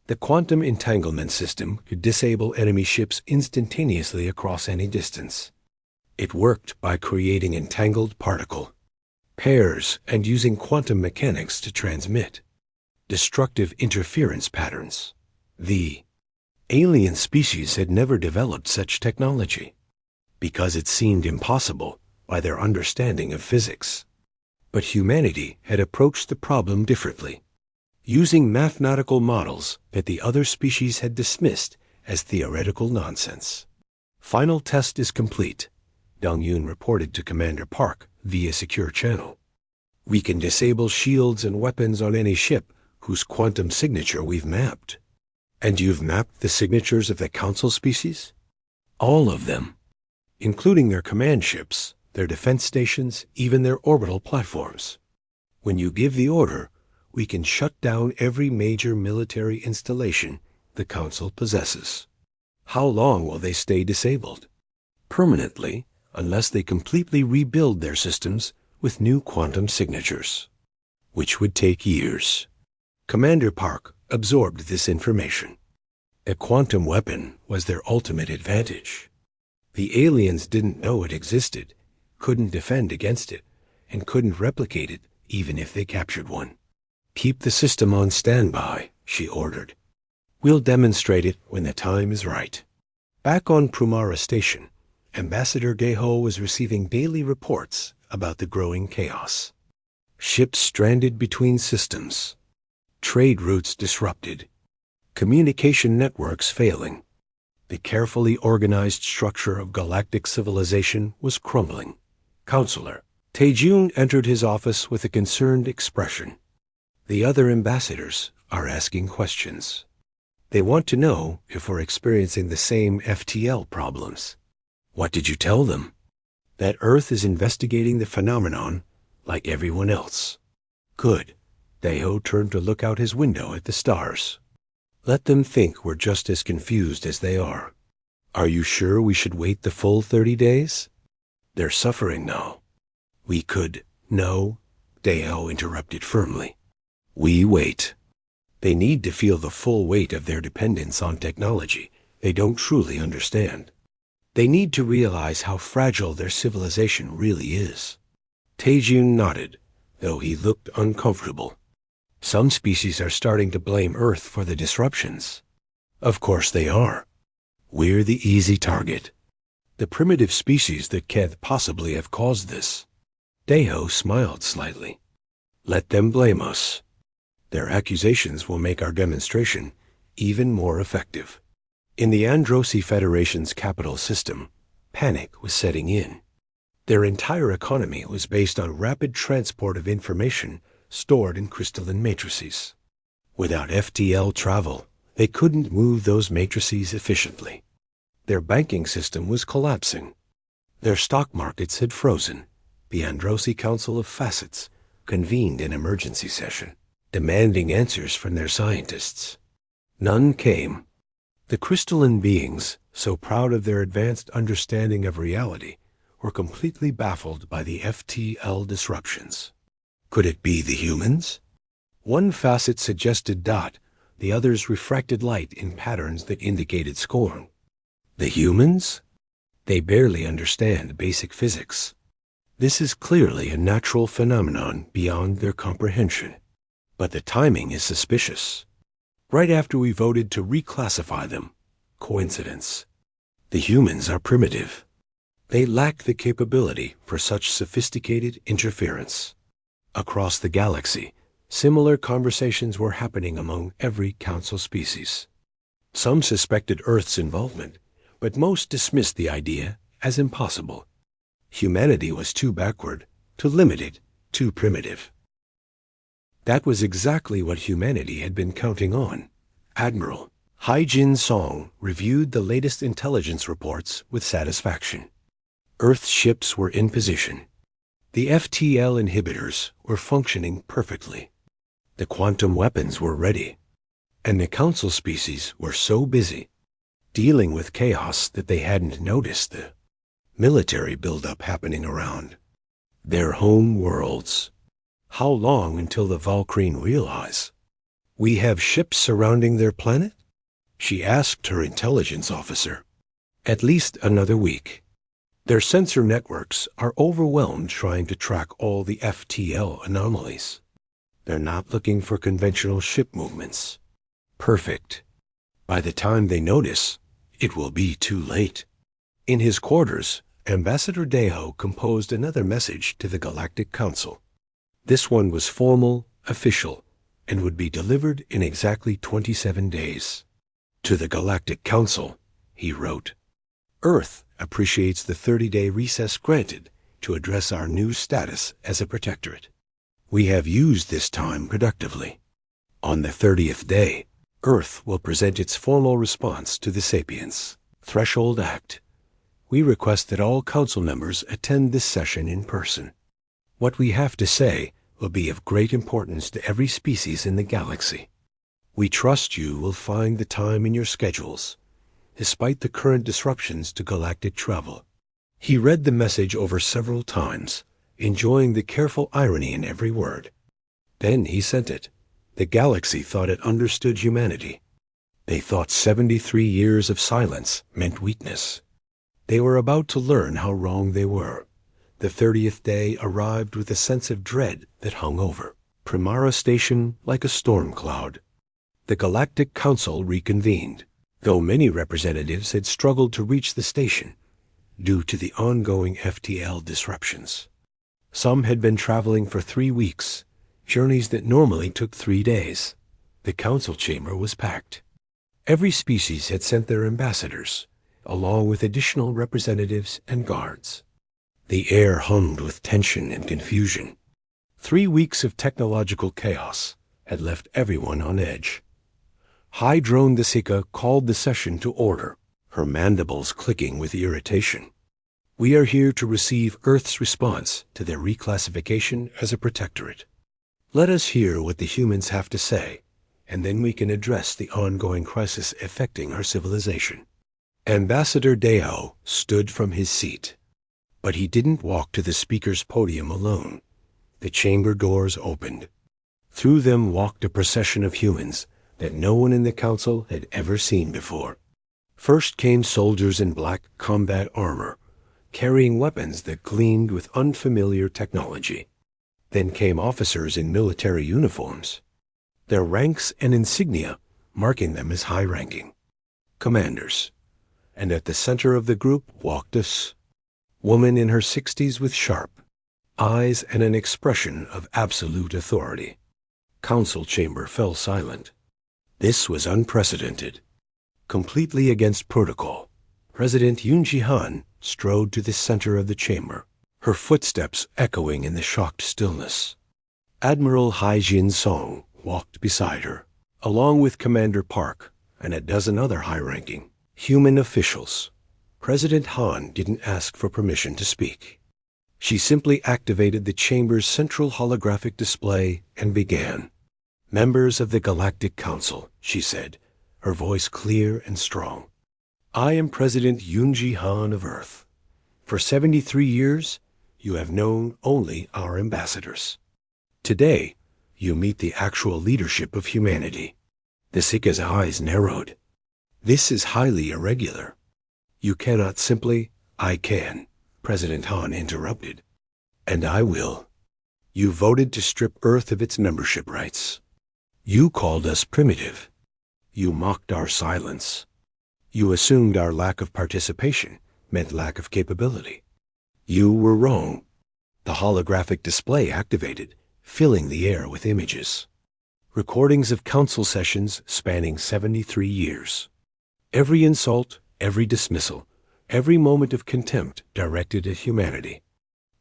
The quantum entanglement system could disable enemy ships instantaneously across any distance. It worked by creating entangled particle pairs and using quantum mechanics to transmit destructive interference patterns. The alien species had never developed such technology because it seemed impossible by their understanding of physics. But humanity had approached the problem differently, using mathematical models that the other species had dismissed as theoretical nonsense. Final test is complete, Dong-Yoon reported to Commander Park via secure channel. We can disable shields and weapons on any ship whose quantum signature we've mapped. And you've mapped the signatures of the Council species? All of them, including their command ships, their defense stations, even their orbital platforms. When you give the order, we can shut down every major military installation the Council possesses. How long will they stay disabled? Permanently, unless they completely rebuild their systems with new quantum signatures, which would take years. Commander Park absorbed this information. A quantum weapon was their ultimate advantage. The aliens didn't know it existed, couldn't defend against it, and couldn't replicate it even if they captured one. Keep the system on standby, she ordered. We'll demonstrate it when the time is right. Back on Prumara Station, Ambassador Geho was receiving daily reports about the growing chaos. Ships stranded between systems, trade routes disrupted, communication networks failing. The carefully organized structure of galactic civilization was crumbling. Counselor Taejun entered his office with a concerned expression. The other ambassadors are asking questions. They want to know if we're experiencing the same FTL problems. What did you tell them? That Earth is investigating the phenomenon like everyone else. Good. Daeho turned to look out his window at the stars. Let them think we're just as confused as they are. Are you sure we should wait the full 30 days? They're suffering now. We could. No, Daeho interrupted firmly. We wait. They need to feel the full weight of their dependence on technology they don't truly understand. They need to realize how fragile their civilization really is. Taejun nodded, though he looked uncomfortable. Some species are starting to blame Earth for the disruptions. Of course they are. We're the easy target. The primitive species that can't possibly have caused this. Daeho smiled slightly. Let them blame us. Their accusations will make our demonstration even more effective. In the Androsi Federation's capital system, panic was setting in. Their entire economy was based on rapid transport of information stored in crystalline matrices. Without FTL travel, they couldn't move those matrices efficiently. Their banking system was collapsing. Their stock markets had frozen. The Androsi Council of Facets convened an emergency session, demanding answers from their scientists. None came. The crystalline beings, so proud of their advanced understanding of reality, were completely baffled by the FTL disruptions. Could it be the humans? One facet suggested dot, the others refracted light in patterns that indicated scorn. The humans? They barely understand basic physics. This is clearly a natural phenomenon beyond their comprehension. But the timing is suspicious. Right after we voted to reclassify them. Coincidence. The humans are primitive. They lack the capability for such sophisticated interference. Across the galaxy, similar conversations were happening among every council species. Some suspected Earth's involvement, but most dismissed the idea as impossible. Humanity was too backward, too limited, too primitive. That was exactly what humanity had been counting on. Admiral Hai-Jin Song reviewed the latest intelligence reports with satisfaction. Earth's ships were in position. The FTL inhibitors were functioning perfectly. The quantum weapons were ready. And the council species were so busy dealing with chaos that they hadn't noticed the military buildup happening around their home worlds. How long until the Valkyrie realize? We have ships surrounding their planet? She asked her intelligence officer. At least another week. Their sensor networks are overwhelmed trying to track all the FTL anomalies. They're not looking for conventional ship movements. Perfect. By the time they notice, it will be too late. In his quarters, Ambassador Deo composed another message to the Galactic Council. This one was formal, official, and would be delivered in exactly 27 days. To the Galactic Council, he wrote, Earth appreciates the 30-day recess granted to address our new status as a protectorate. We have used this time productively. On the 30th day, Earth will present its formal response to the Sapiens Threshold Act. We request that all council members attend this session in person. What we have to say will be of great importance to every species in the galaxy. We trust you will find the time in your schedules, despite the current disruptions to galactic travel. He read the message over several times, enjoying the careful irony in every word. Then he sent it. The galaxy thought it understood humanity. They thought 73 years of silence meant weakness. They were about to learn how wrong they were. The 30th day arrived with a sense of dread that hung over Primara Station like a storm cloud. The Galactic Council reconvened, though many representatives had struggled to reach the station due to the ongoing FTL disruptions. Some had been traveling for 3 weeks, journeys that normally took 3 days. The council chamber was packed. Every species had sent their ambassadors, along with additional representatives and guards. The air hummed with tension and confusion. 3 weeks of technological chaos had left everyone on edge. High Drone Desika called the session to order, her mandibles clicking with irritation. We are here to receive Earth's response to their reclassification as a protectorate. Let us hear what the humans have to say, and then we can address the ongoing crisis affecting our civilization. Ambassador Deo stood from his seat. But he didn't walk to the speaker's podium alone. The chamber doors opened. Through them walked a procession of humans that no one in the council had ever seen before. First came soldiers in black combat armor, carrying weapons that gleamed with unfamiliar technology. Then came officers in military uniforms, their ranks and insignia marking them as high-ranking commanders. And at the center of the group walked a woman in her 60s with sharp eyes and an expression of absolute authority. Council chamber fell silent. This was unprecedented. Completely against protocol, President Yoon Ji-han strode to the center of the chamber, her footsteps echoing in the shocked stillness. Admiral Hai-Jin Song walked beside her, along with Commander Park and a dozen other high-ranking human officials. President Han didn't ask for permission to speak. She simply activated the chamber's central holographic display and began. Members of the Galactic Council, she said, her voice clear and strong. I am President Yoonji Han of Earth. For 73 years, you have known only our ambassadors. Today, you meet the actual leadership of humanity. The Sika's eyes narrowed. This is highly irregular. You cannot simply, I can, President Han interrupted. And I will. You voted to strip Earth of its membership rights. You called us primitive. You mocked our silence. You assumed our lack of participation meant lack of capability. You were wrong. The holographic display activated, filling the air with images. Recordings of council sessions spanning 73 years. Every insult, every dismissal, every moment of contempt directed at humanity.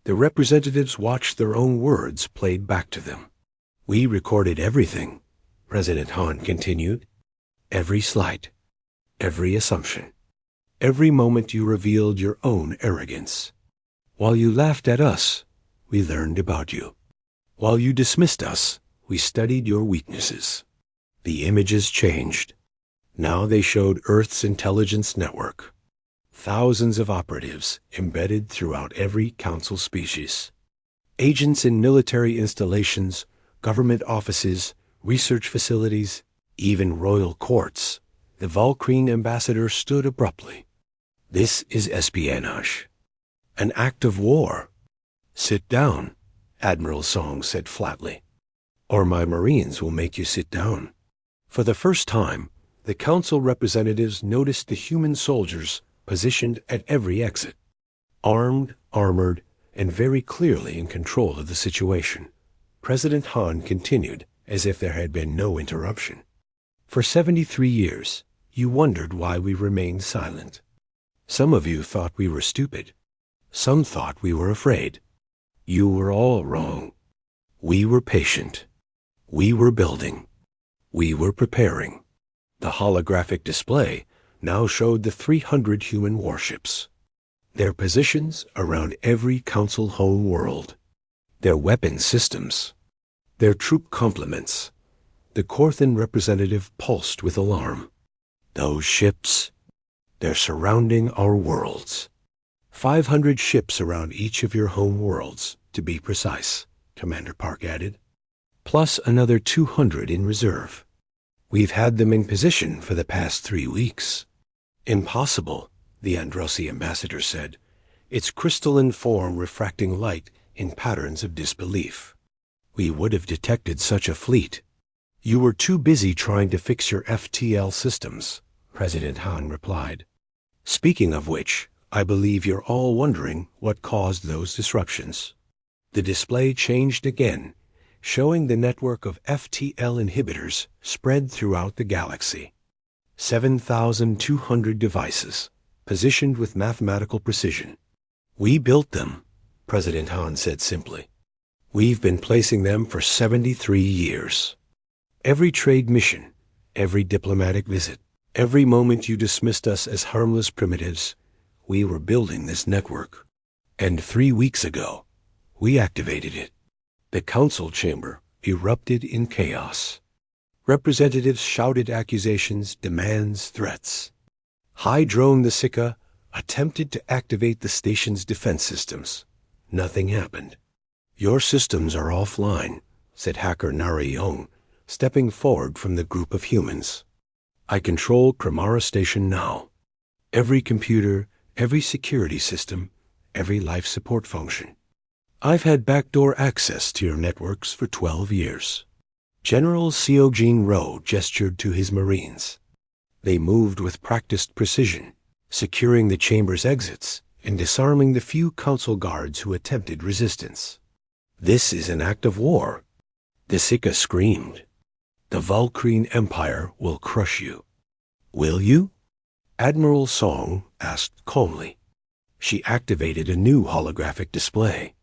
The representatives watched their own words played back to them. We recorded everything, President Han continued. Every slight, every assumption, every moment you revealed your own arrogance. While you laughed at us, we learned about you. While you dismissed us, we studied your weaknesses. The images changed. Now they showed Earth's intelligence network. Thousands of operatives embedded throughout every council species. Agents in military installations, government offices, research facilities, even royal courts. The Valkyrie ambassador stood abruptly. This is espionage. An act of war. Sit down, Admiral Song said flatly. Or my Marines will make you sit down. For the first time, the council representatives noticed the human soldiers positioned at every exit. Armed, armored, and very clearly in control of the situation. President Han continued as if there had been no interruption. For 73 years, you wondered why we remained silent. Some of you thought we were stupid. Some thought we were afraid. You were all wrong. We were patient. We were building. We were preparing. The holographic display now showed the 300 human warships. Their positions around every council home world. Their weapon systems. Their troop complements. The Korthan representative pulsed with alarm. Those ships, they're surrounding our worlds. 500 ships around each of your home worlds, to be precise, Commander Park added. Plus another 200 in reserve. We've had them in position for the past 3 weeks. Impossible, the Androsi ambassador said, its crystalline form refracting light in patterns of disbelief. We would have detected such a fleet. You were too busy trying to fix your FTL systems, President Han replied. Speaking of which, I believe you're all wondering what caused those disruptions. The display changed again, showing the network of FTL inhibitors spread throughout the galaxy. 7,200 devices, positioned with mathematical precision. We built them, President Han said simply. We've been placing them for 73 years. Every trade mission, every diplomatic visit, every moment you dismissed us as harmless primitives, we were building this network. And 3 weeks ago, we activated it. The council chamber erupted in chaos. Representatives shouted accusations, demands, threats. High Drone the Sika attempted to activate the station's defense systems. Nothing happened. Your systems are offline, said hacker Narration, stepping forward from the group of humans. I control Kramara Station now. Every computer, every security system, every life support function. I've had backdoor access to your networks for 12 years. General Seojin Ro gestured to his Marines. They moved with practiced precision, securing the chamber's exits and disarming the few council guards who attempted resistance. This is an act of war. The Sika screamed. The Valkyrie Empire will crush you. Will you? Admiral Song asked calmly. She activated a new holographic display.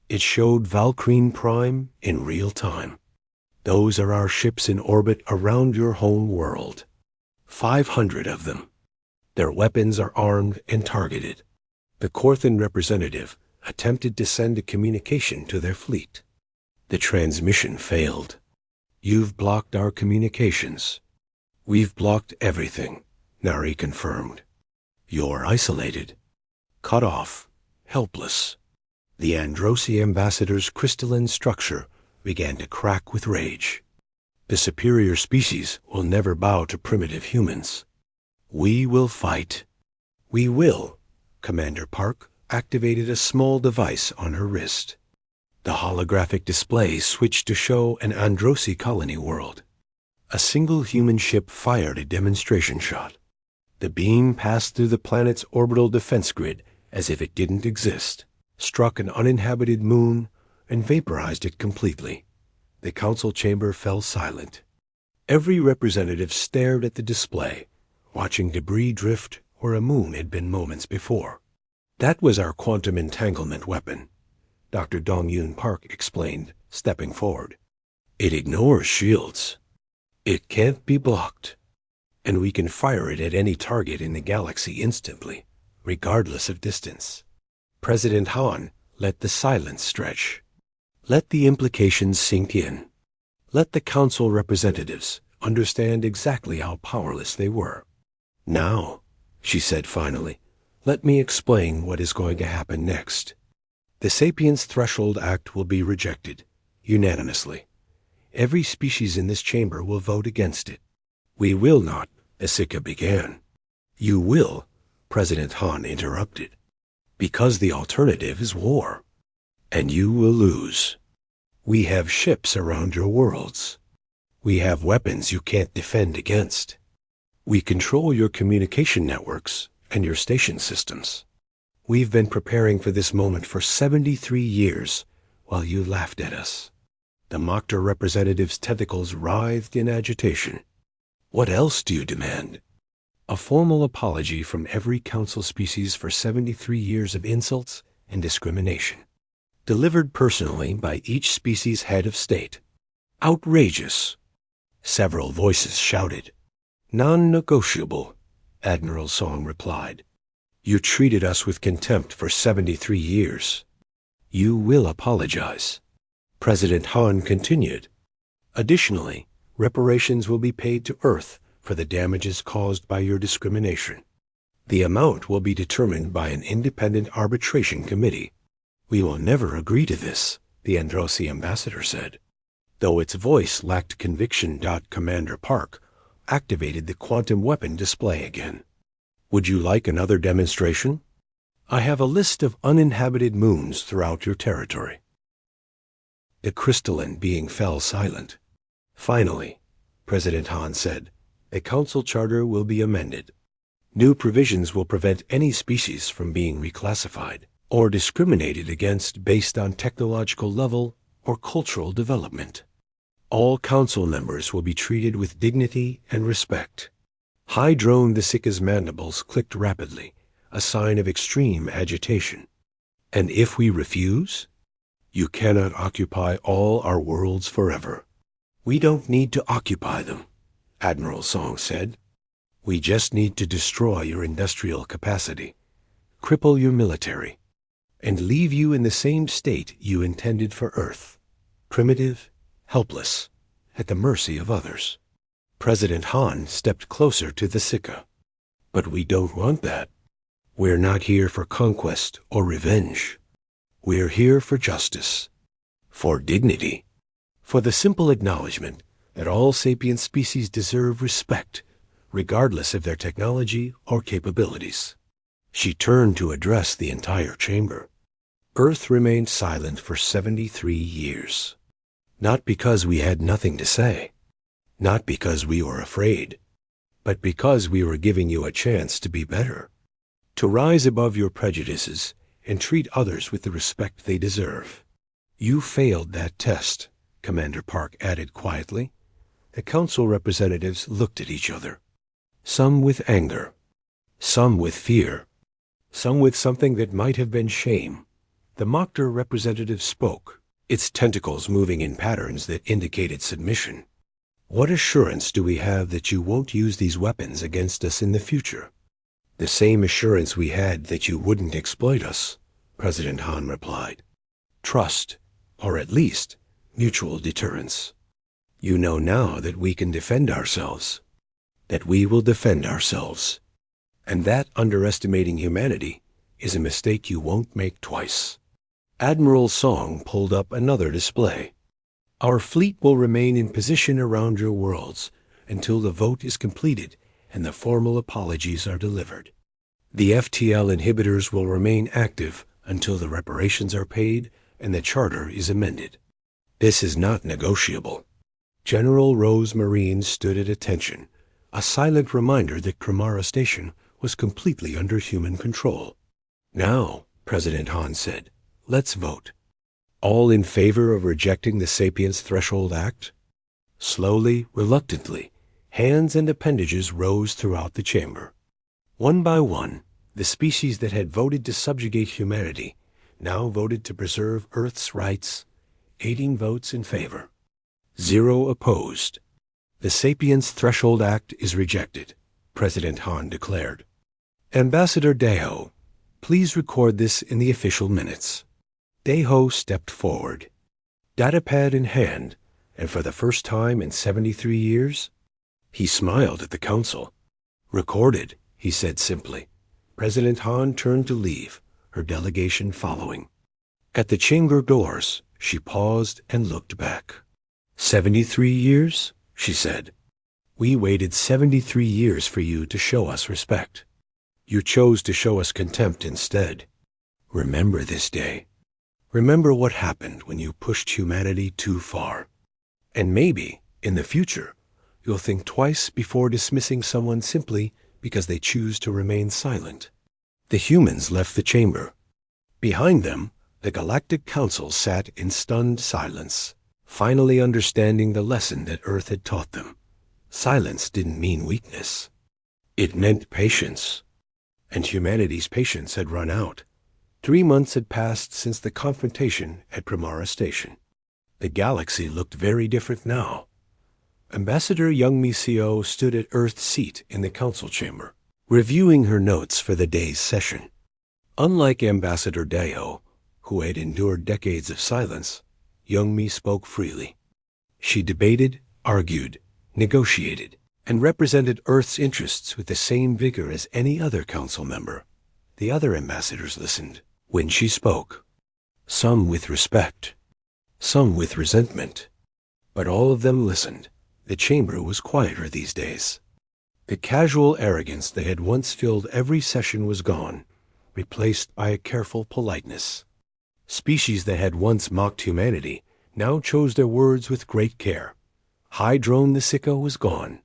It showed Valkyrie Prime in real time. Those are our ships in orbit around your home world. 500 of them. Their weapons are armed and targeted. The Korthan representative attempted to send a communication to their fleet. The transmission failed. You've blocked our communications. We've blocked everything, Nari confirmed. You're isolated, cut off, helpless. The Androsi ambassador's crystalline structure began to crack with rage. The superior species will never bow to primitive humans. We will fight. We will. Commander Park activated a small device on her wrist. The holographic display switched to show an Androsi colony world. A single human ship fired a demonstration shot. The beam passed through the planet's orbital defense grid as if it didn't exist, struck an uninhabited moon, and vaporized it completely. The council chamber fell silent. Every representative stared at the display, watching debris drift where a moon had been moments before. That was our quantum entanglement weapon, Dr. Dong-Yoon Park explained, stepping forward. It ignores shields. It can't be blocked. And we can fire it at any target in the galaxy instantly, regardless of distance. President Han let the silence stretch. Let the implications sink in. Let the council representatives understand exactly how powerless they were. Now, she said finally, let me explain what is going to happen next. The Sapiens Threshold Act will be rejected, unanimously. Every species in this chamber will vote against it. We will not, Asika began. You will, President Han interrupted, because the alternative is war. And you will lose. We have ships around your worlds. We have weapons you can't defend against. We control your communication networks and your station systems. We've been preparing for this moment for 73 years while you laughed at us. The Mokta representative's tentacles writhed in agitation. What else do you demand? A formal apology from every council species for 73 years of insults and discrimination, delivered personally by each species head of state. Outrageous! Several voices shouted. Non-negotiable, Admiral Song replied. You treated us with contempt for 73 years. You will apologize. President Han continued. Additionally, reparations will be paid to Earth for the damages caused by your discrimination. The amount will be determined by an independent arbitration committee. We will never agree to this, the Androsi ambassador said. Though its voice lacked conviction. Commander Park activated the quantum weapon display again. Would you like another demonstration? I have a list of uninhabited moons throughout your territory. The crystalline being fell silent. Finally, President Han said, a council charter will be amended. New provisions will prevent any species from being reclassified or discriminated against based on technological level or cultural development. All council members will be treated with dignity and respect. High Drone the Sika's mandibles clicked rapidly, a sign of extreme agitation. And if we refuse? You cannot occupy all our worlds forever. We don't need to occupy them, Admiral Song said. We just need to destroy your industrial capacity, cripple your military, and leave you in the same state you intended for Earth, primitive, helpless, at the mercy of others. President Han stepped closer to the Sika. But we don't want that. We're not here for conquest or revenge. We're here for justice, for dignity, for the simple acknowledgement that all sapient species deserve respect, regardless of their technology or capabilities. She turned to address the entire chamber. Earth remained silent for 73 years. Not because we had nothing to say, not because we were afraid, but because we were giving you a chance to be better, to rise above your prejudices and treat others with the respect they deserve. You failed that test, Commander Park added quietly. The council representatives looked at each other, some with anger, some with fear, some with something that might have been shame. The Mokta representative spoke, its tentacles moving in patterns that indicated submission. What assurance do we have that you won't use these weapons against us in the future? The same assurance we had that you wouldn't exploit us, President Han replied. Trust, or at least mutual deterrence. You know now that we can defend ourselves. that we will defend ourselves, and that underestimating humanity is a mistake you won't make twice. Admiral Song pulled up another display. Our fleet will remain in position around your worlds until the vote is completed and the formal apologies are delivered. The FTL inhibitors will remain active until the reparations are paid and the charter is amended. This is not negotiable. General Rose Marine stood at attention, a silent reminder that Kramara Station was completely under human control. Now, President Han said, let's vote. All in favor of rejecting the Sapiens Threshold Act? Slowly, reluctantly, hands and appendages rose throughout the chamber. One by one, the species that had voted to subjugate humanity now voted to preserve Earth's rights, 18 votes in favor. 0 opposed. The Sapiens Threshold Act is rejected, President Han declared. Ambassador Deho, please record this in the official minutes. Deho stepped forward, datapad in hand, and for the first time in 73 years, he smiled at the council. Recorded, he said simply. President Han turned to leave, her delegation following. At the chamber doors, she paused and looked back. 73 years, she said. We waited 73 years for you to show us respect. You chose to show us contempt instead. Remember this day. Remember what happened when you pushed humanity too far. And maybe, in the future, you'll think twice before dismissing someone simply because they choose to remain silent. The humans left the chamber. Behind them, the Galactic Council sat in stunned silence, finally understanding the lesson that Earth had taught them. Silence didn't mean weakness. It meant patience. And humanity's patience had run out. 3 months had passed since the confrontation at Kramara Station. The galaxy looked very different now. Ambassador Youngmi Co. stood at Earth's seat in the council chamber, reviewing her notes for the day's session. Unlike Ambassador Deo, who had endured decades of silence, Youngmi spoke freely. She debated, argued, negotiated, and represented Earth's interests with the same vigor as any other council member. The other ambassadors listened. When she spoke, some with respect, some with resentment, but all of them listened. The chamber was quieter these days. The casual arrogance that had once filled every session was gone, replaced by a careful politeness. Species that had once mocked humanity now chose their words with great care. Hydrone the Sicko was gone.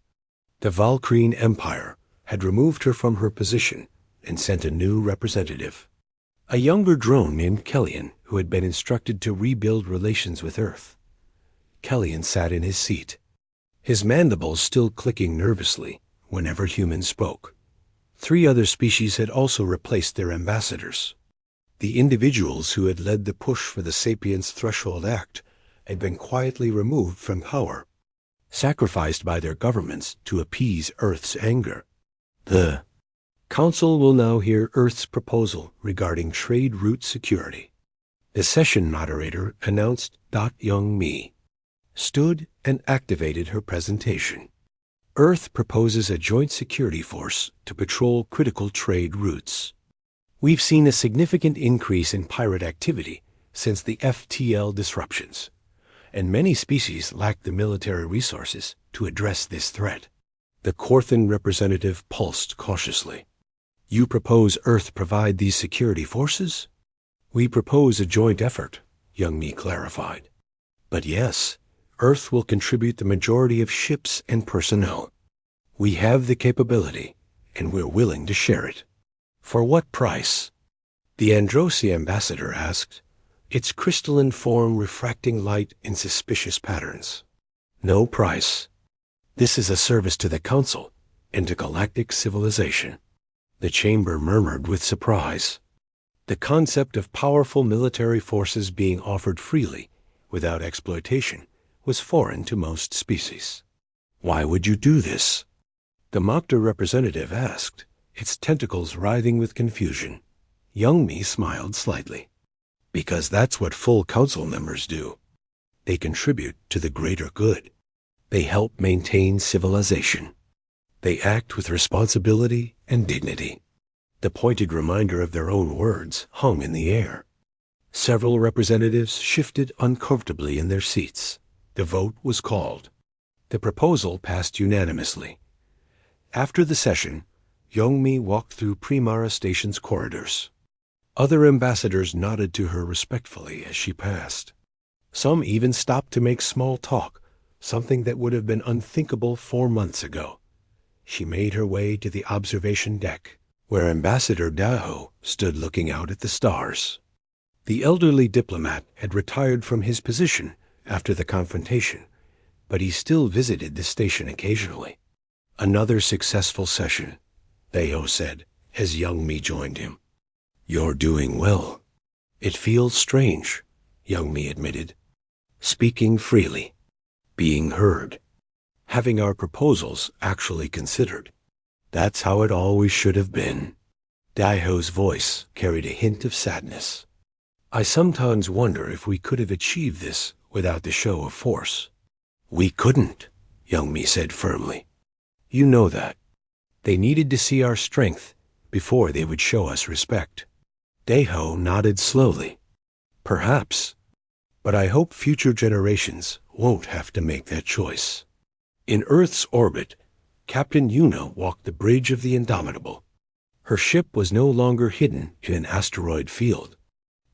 The Valkyrian Empire had removed her from her position and sent a new representative. A younger drone named Kellyan, who had been instructed to rebuild relations with Earth. Kellyan sat in his seat, his mandibles still clicking nervously whenever humans spoke. 3 other species had also replaced their ambassadors. The individuals who had led the push for the Sapiens Threshold Act had been quietly removed from power, sacrificed by their governments to appease Earth's anger. The Council will now hear Earth's proposal regarding trade route security. The session moderator announced Young-mi, stood and activated her presentation. Earth proposes a joint security force to patrol critical trade routes. We've seen a significant increase in pirate activity since the FTL disruptions, and many species lack the military resources to address this threat. The Korthan representative pulsed cautiously. You propose Earth provide these security forces? We propose a joint effort, Young-mi clarified. But yes, Earth will contribute the majority of ships and personnel. We have the capability, and we're willing to share it. For what price? The Androsi ambassador asked, its crystalline form refracting light in suspicious patterns. No price. This is a service to the Council and to galactic civilization. The chamber murmured with surprise. The concept of powerful military forces being offered freely, without exploitation, was foreign to most species. Why would you do this? The Mokta representative asked, its tentacles writhing with confusion. Young-mi smiled slightly. Because that's what full council members do. They contribute to the greater good. They help maintain civilization. They act with responsibility and dignity. The pointed reminder of their own words hung in the air. Several representatives shifted uncomfortably in their seats. The vote was called. The proposal passed unanimously. After the session, Youngmi walked through Primara Station's corridors. Other ambassadors nodded to her respectfully as she passed. Some even stopped to make small talk, something that would have been unthinkable 4 months ago. She made her way to the observation deck, where Ambassador Daho stood looking out at the stars. The elderly diplomat had retired from his position after the confrontation, but he still visited the station occasionally. "Another successful session," Daho said as Youngmi joined him. "You're doing well." "It feels strange," Youngmi admitted. "Speaking freely, being heard, having our proposals actually considered. That's how it always should have been." Daiho's voice carried a hint of sadness. "I sometimes wonder if we could have achieved this without the show of force." "We couldn't," Youngmi said firmly. "You know that. They needed to see our strength before they would show us respect." Daiho nodded slowly. "Perhaps. But I hope future generations won't have to make that choice." In Earth's orbit, Captain Yuna walked the bridge of the Indomitable. Her ship was no longer hidden in an asteroid field.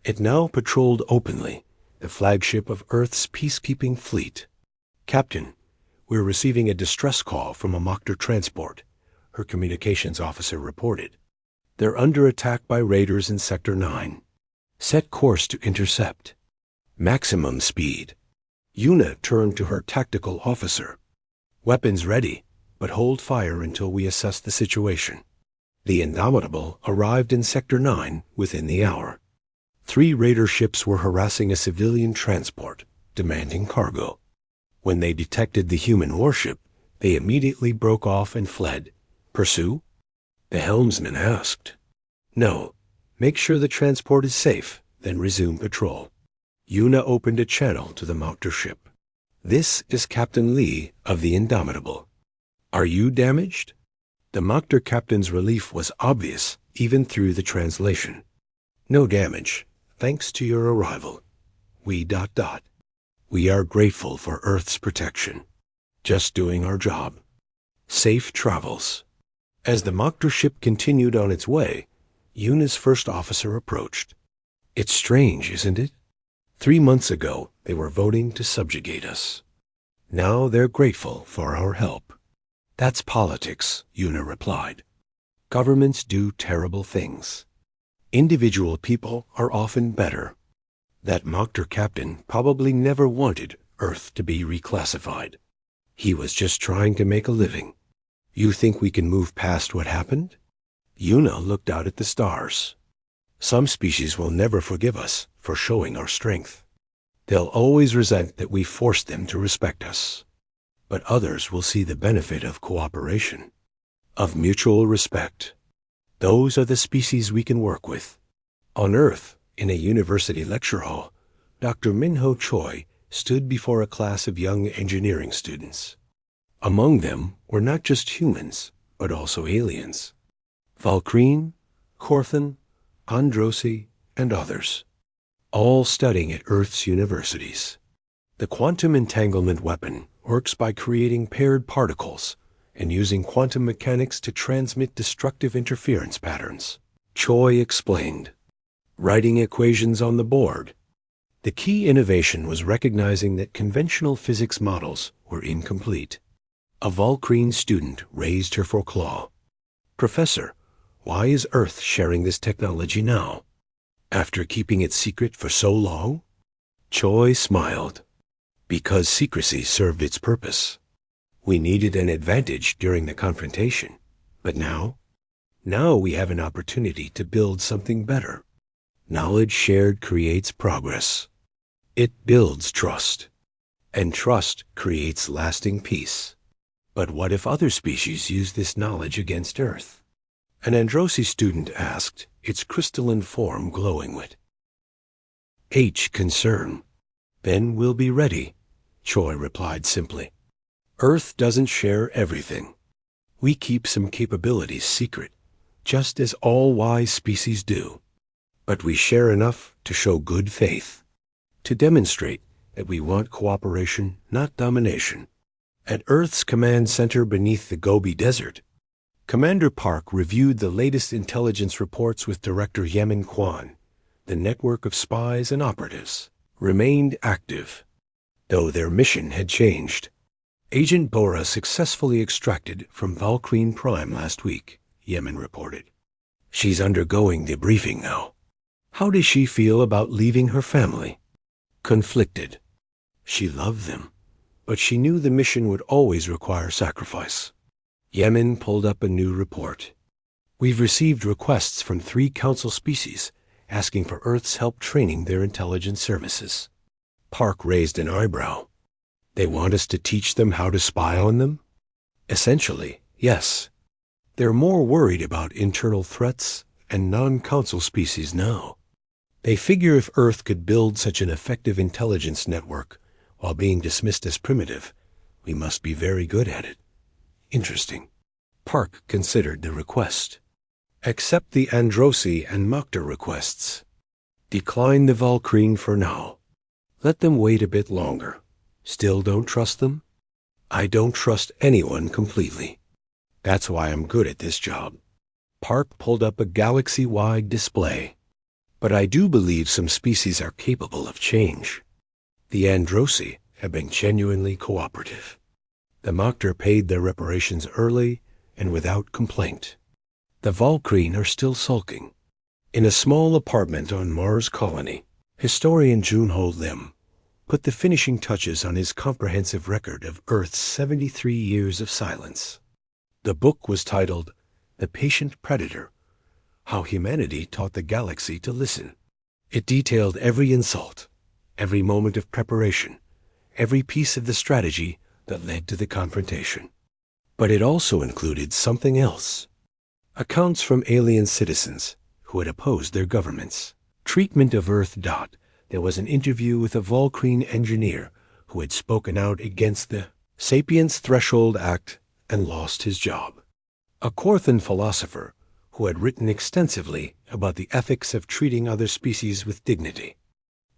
It now patrolled openly, the flagship of Earth's peacekeeping fleet. "Captain, we're receiving a distress call from a Moktar transport," her communications officer reported. "They're under attack by raiders in Sector 9. Set course to intercept. Maximum speed." Yuna turned to her tactical officer. "Weapons ready, but hold fire until we assess the situation." The Indomitable arrived in Sector 9 within the hour. 3 raider ships were harassing a civilian transport, demanding cargo. When they detected the human warship, they immediately broke off and fled. "Pursue?" the helmsman asked. "No. Make sure the transport is safe, then resume patrol." Yuna opened a channel to the Moktar ship. "This is Captain Lee of the Indomitable. Are you damaged?" The Moktar captain's relief was obvious, even through the translation. "No damage, thanks to your arrival. We ... We are grateful for Earth's protection. Just doing our job. Safe travels." As the Moktar ship continued on its way, Yuna's first officer approached. "It's strange, isn't it? 3 months ago, they were voting to subjugate us. Now they're grateful for our help." "That's politics," Yuna replied. "Governments do terrible things. Individual people are often better. That Moktar captain probably never wanted Earth to be reclassified. He was just trying to make a living. You think we can move past what happened?" Yuna looked out at the stars. "Some species will never forgive us for showing our strength. They'll always resent that we forced them to respect us. But others will see the benefit of cooperation, of mutual respect. Those are the species we can work with." On Earth, in a university lecture hall, Dr. Minho Choi stood before a class of young engineering students. Among them were not just humans, but also aliens. Valkreen, Korthan, Androsi, and others, all studying at Earth's universities. The quantum entanglement weapon works by creating paired particles and using quantum mechanics to transmit destructive interference patterns, Choi explained. Writing equations on the board. The key innovation was recognizing that conventional physics models were incomplete. A Valkreen student raised her foreclaw. "Professor, why is Earth sharing this technology now? After keeping it secret for so long?" Choi smiled. "Because secrecy served its purpose. We needed an advantage during the confrontation. But now we have an opportunity to build something better. Knowledge shared creates progress. It builds trust. And trust creates lasting peace. But what if other species use this knowledge against Earth?" An Androsi student asked, its crystalline form glowing with concern. "Then we'll be ready," Choi replied simply. "Earth doesn't share everything. We keep some capabilities secret, just as all wise species do. But we share enough to show good faith, to demonstrate that we want cooperation, not domination. At Earth's command center beneath the Gobi Desert, Commander Park reviewed the latest intelligence reports with Director Yemin Kwan. The network of spies and operatives remained active, though their mission had changed. Agent Bora successfully extracted from Valkyrie Prime last week, Yemen reported. She's undergoing debriefing now. How does she feel about leaving her family? Conflicted. She loved them, but she knew the mission would always require sacrifice. Yemen pulled up a new report. We've received requests from 3 council species asking for Earth's help training their intelligence services. Park raised an eyebrow. They want us to teach them how to spy on them? Essentially, yes. They're more worried about internal threats and non-council species now. They figure if Earth could build such an effective intelligence network while being dismissed as primitive, we must be very good at it. Interesting. Park considered the request. Accept the Androsi and Mokta requests. Decline the Valkyrie for now. Let them wait a bit longer. Still don't trust them? I don't trust anyone completely. That's why I'm good at this job. Park pulled up a galaxy-wide display. But I do believe some species are capable of change. The Androsi have been genuinely cooperative. The Mokta paid their reparations early and without complaint. The Valkyrie are still sulking. In a small apartment on Mars Colony, historian Junho Lim put the finishing touches on his comprehensive record of Earth's 73 years of silence. The book was titled The Patient Predator: How Humanity Taught the Galaxy to Listen. It detailed every insult, every moment of preparation, every piece of the strategy that led to the confrontation. But it also included something else. Accounts from alien citizens who had opposed their governments. Treatment of Earth. There was an interview with a Valkyrie engineer who had spoken out against the Sapiens Threshold Act and lost his job. A Korthan philosopher who had written extensively about the ethics of treating other species with dignity.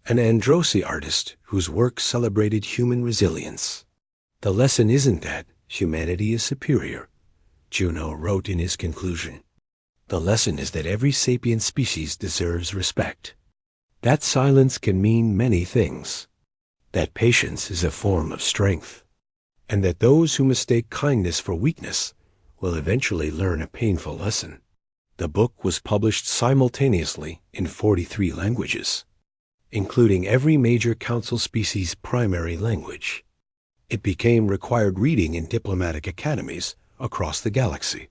An Androsi artist whose work celebrated human resilience. The lesson isn't that humanity is superior, Juno wrote in his conclusion. The lesson is that every sapient species deserves respect. That silence can mean many things. That patience is a form of strength. And that those who mistake kindness for weakness will eventually learn a painful lesson. The book was published simultaneously in 43 languages, including every major council species' primary language. It became required reading in diplomatic academies across the galaxy.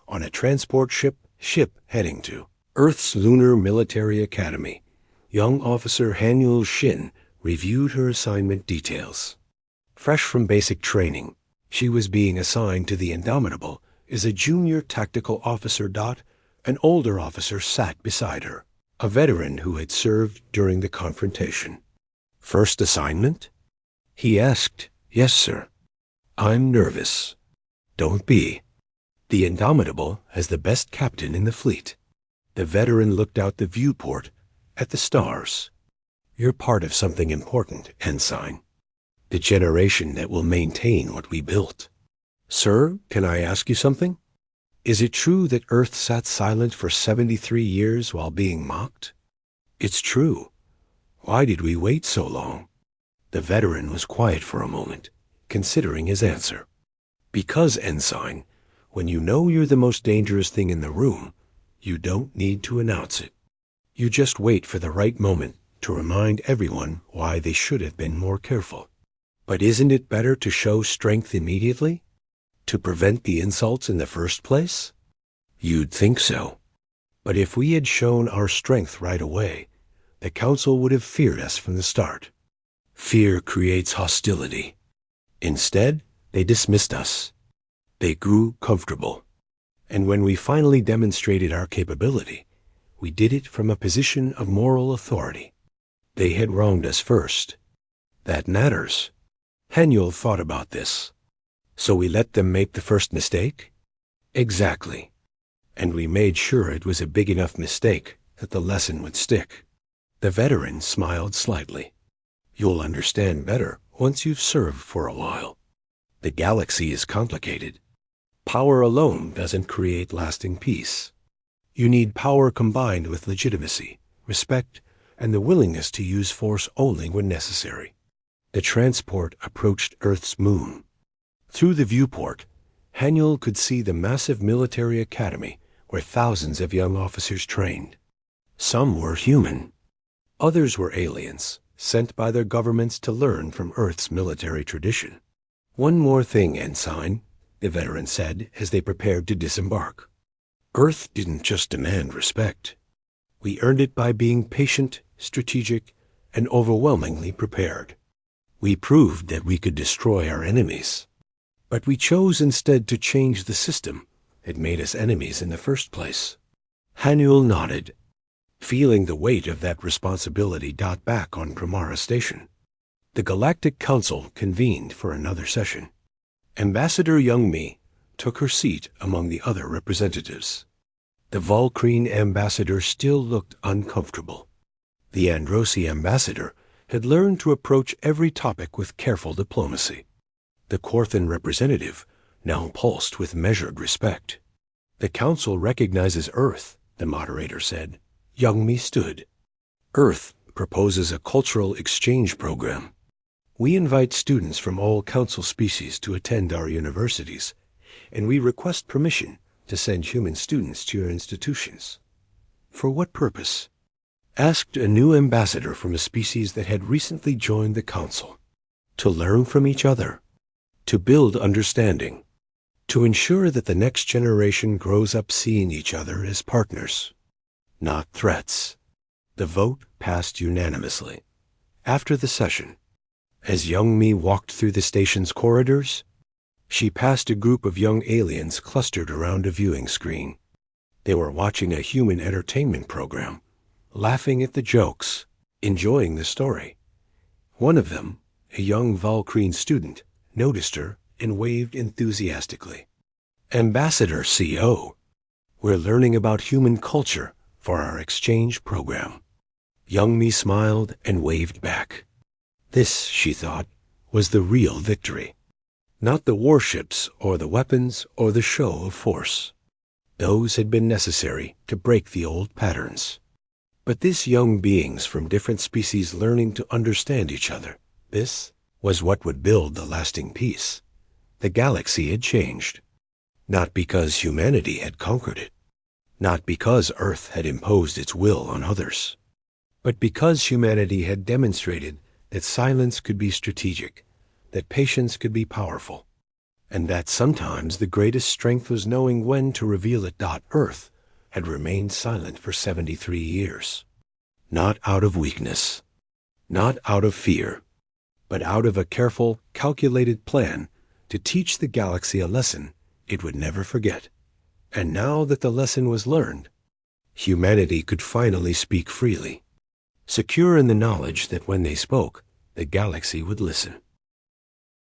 On a transport ship heading to Earth's Lunar Military Academy, young officer Hanyul Shin reviewed her assignment details. Fresh from basic training, she was being assigned to the Indomitable as a junior tactical officer. An older officer sat beside her, a veteran who had served during the confrontation. First assignment? He asked. Yes, sir. I'm nervous. Don't be. The Indomitable has the best captain in the fleet. The veteran looked out the viewport at the stars. You're part of something important, Ensign. The generation that will maintain what we built. Sir, can I ask you something? Is it true that Earth sat silent for 73 years while being mocked? It's true. Why did we wait so long? The veteran was quiet for a moment, considering his answer. Because, Ensign, when you know you're the most dangerous thing in the room, you don't need to announce it. You just wait for the right moment to remind everyone why they should have been more careful. But isn't it better to show strength immediately? To prevent the insults in the first place? You'd think so. But if we had shown our strength right away, the Council would have feared us from the start. Fear creates hostility. Instead, they dismissed us. They grew comfortable. And when we finally demonstrated our capability, we did it from a position of moral authority. They had wronged us first. That matters. Hanyul thought about this. So we let them make the first mistake? Exactly. And we made sure it was a big enough mistake that the lesson would stick. The veteran smiled slightly. You'll understand better once you've served for a while. The galaxy is complicated. Power alone doesn't create lasting peace. You need power combined with legitimacy, respect, and the willingness to use force only when necessary. The transport approached Earth's moon. Through the viewport, Haniel could see the massive military academy where thousands of young officers trained. Some were human. Others were aliens, sent by their governments to learn from Earth's military tradition. One more thing, Ensign, the veteran said as they prepared to disembark. Earth didn't just demand respect. We earned it by being patient, strategic, and overwhelmingly prepared. We proved that we could destroy our enemies. But we chose instead to change the system that made us enemies in the first place. Haniel nodded, feeling the weight of that responsibility dot back on Primara Station. The Galactic Council convened for another session. Ambassador Youngmi took her seat among the other representatives. The Vulkreen ambassador still looked uncomfortable. The Androsi ambassador had learned to approach every topic with careful diplomacy. The Korthan representative now pulsed with measured respect. The council recognizes Earth, the moderator said. Youngmi stood. Earth proposes a cultural exchange program. We invite students from all council species to attend our universities, and we request permission to send human students to your institutions. For what purpose? Asked a new ambassador from a species that had recently joined the council. To learn from each other. To build understanding. To ensure that the next generation grows up seeing each other as partners, not threats. The vote passed unanimously. After the session, as Youngmi walked through the station's corridors, she passed a group of young aliens clustered around a viewing screen. They were watching a human entertainment program, laughing at the jokes, enjoying the story. One of them, a young Vulkreen student, noticed her and waved enthusiastically. Ambassador CO, we're learning about human culture for our exchange program. Youngmi smiled and waved back. This, she thought, was the real victory. Not the warships or the weapons or the show of force. Those had been necessary to break the old patterns. But this young beings from different species learning to understand each other, this was what would build the lasting peace. The galaxy had changed. Not because humanity had conquered it. Not because Earth had imposed its will on others. But because humanity had demonstrated that silence could be strategic, that patience could be powerful, and that sometimes the greatest strength was knowing when to reveal it. Earth had remained silent for 73 years. Not out of weakness, not out of fear, but out of a careful, calculated plan to teach the galaxy a lesson it would never forget. And now that the lesson was learned, humanity could finally speak freely, secure in the knowledge that when they spoke, the galaxy would listen.